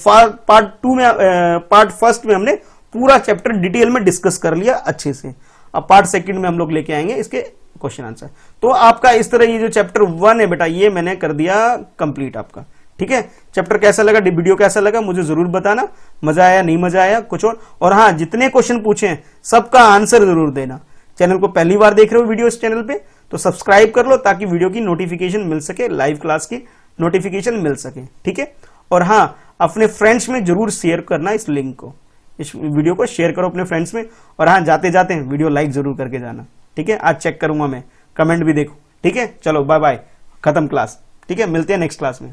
पार्ट फर्स्ट में हमने पूरा चैप्टर डिटेल में डिस्कस कर लिया अच्छे से। अब पार्ट सेकंड में हम लोग लेके आएंगे इसके क्वेश्चन आंसर। तो आपका इस तरह ये जो चैप्टर 1 है बेटा ये मैंने कर दिया कंप्लीट आपका, ठीक है। चैप्टर कैसा लगा, वीडियो कैसा लगा मुझे जरूर बताना, मजा आया नहीं मजा आया कुछ और हाँ जितने क्वेश्चन पूछे हैं सबका आंसर जरूर देना। चैनल को पहली बार देख रहे हो वीडियो इस चैनल पे तो सब्सक्राइब कर लो ताकि वीडियो की नोटिफिकेशन मिल सके, लाइव क्लास की नोटिफिकेशन मिल सके, ठीक है। और हाँ अपने फ्रेंड्स में जरूर शेयर करना इस लिंक को, इस वीडियो को शेयर करो अपने फ्रेंड्स में। और हाँ जाते जाते वीडियो लाइक जरूर करके जाना, ठीक है। आज चेक करूंगा मैं, कमेंट भी देखो, ठीक है। चलो बाय बाय, खत्म क्लास, ठीक है। मिलते हैं नेक्स्ट क्लास में।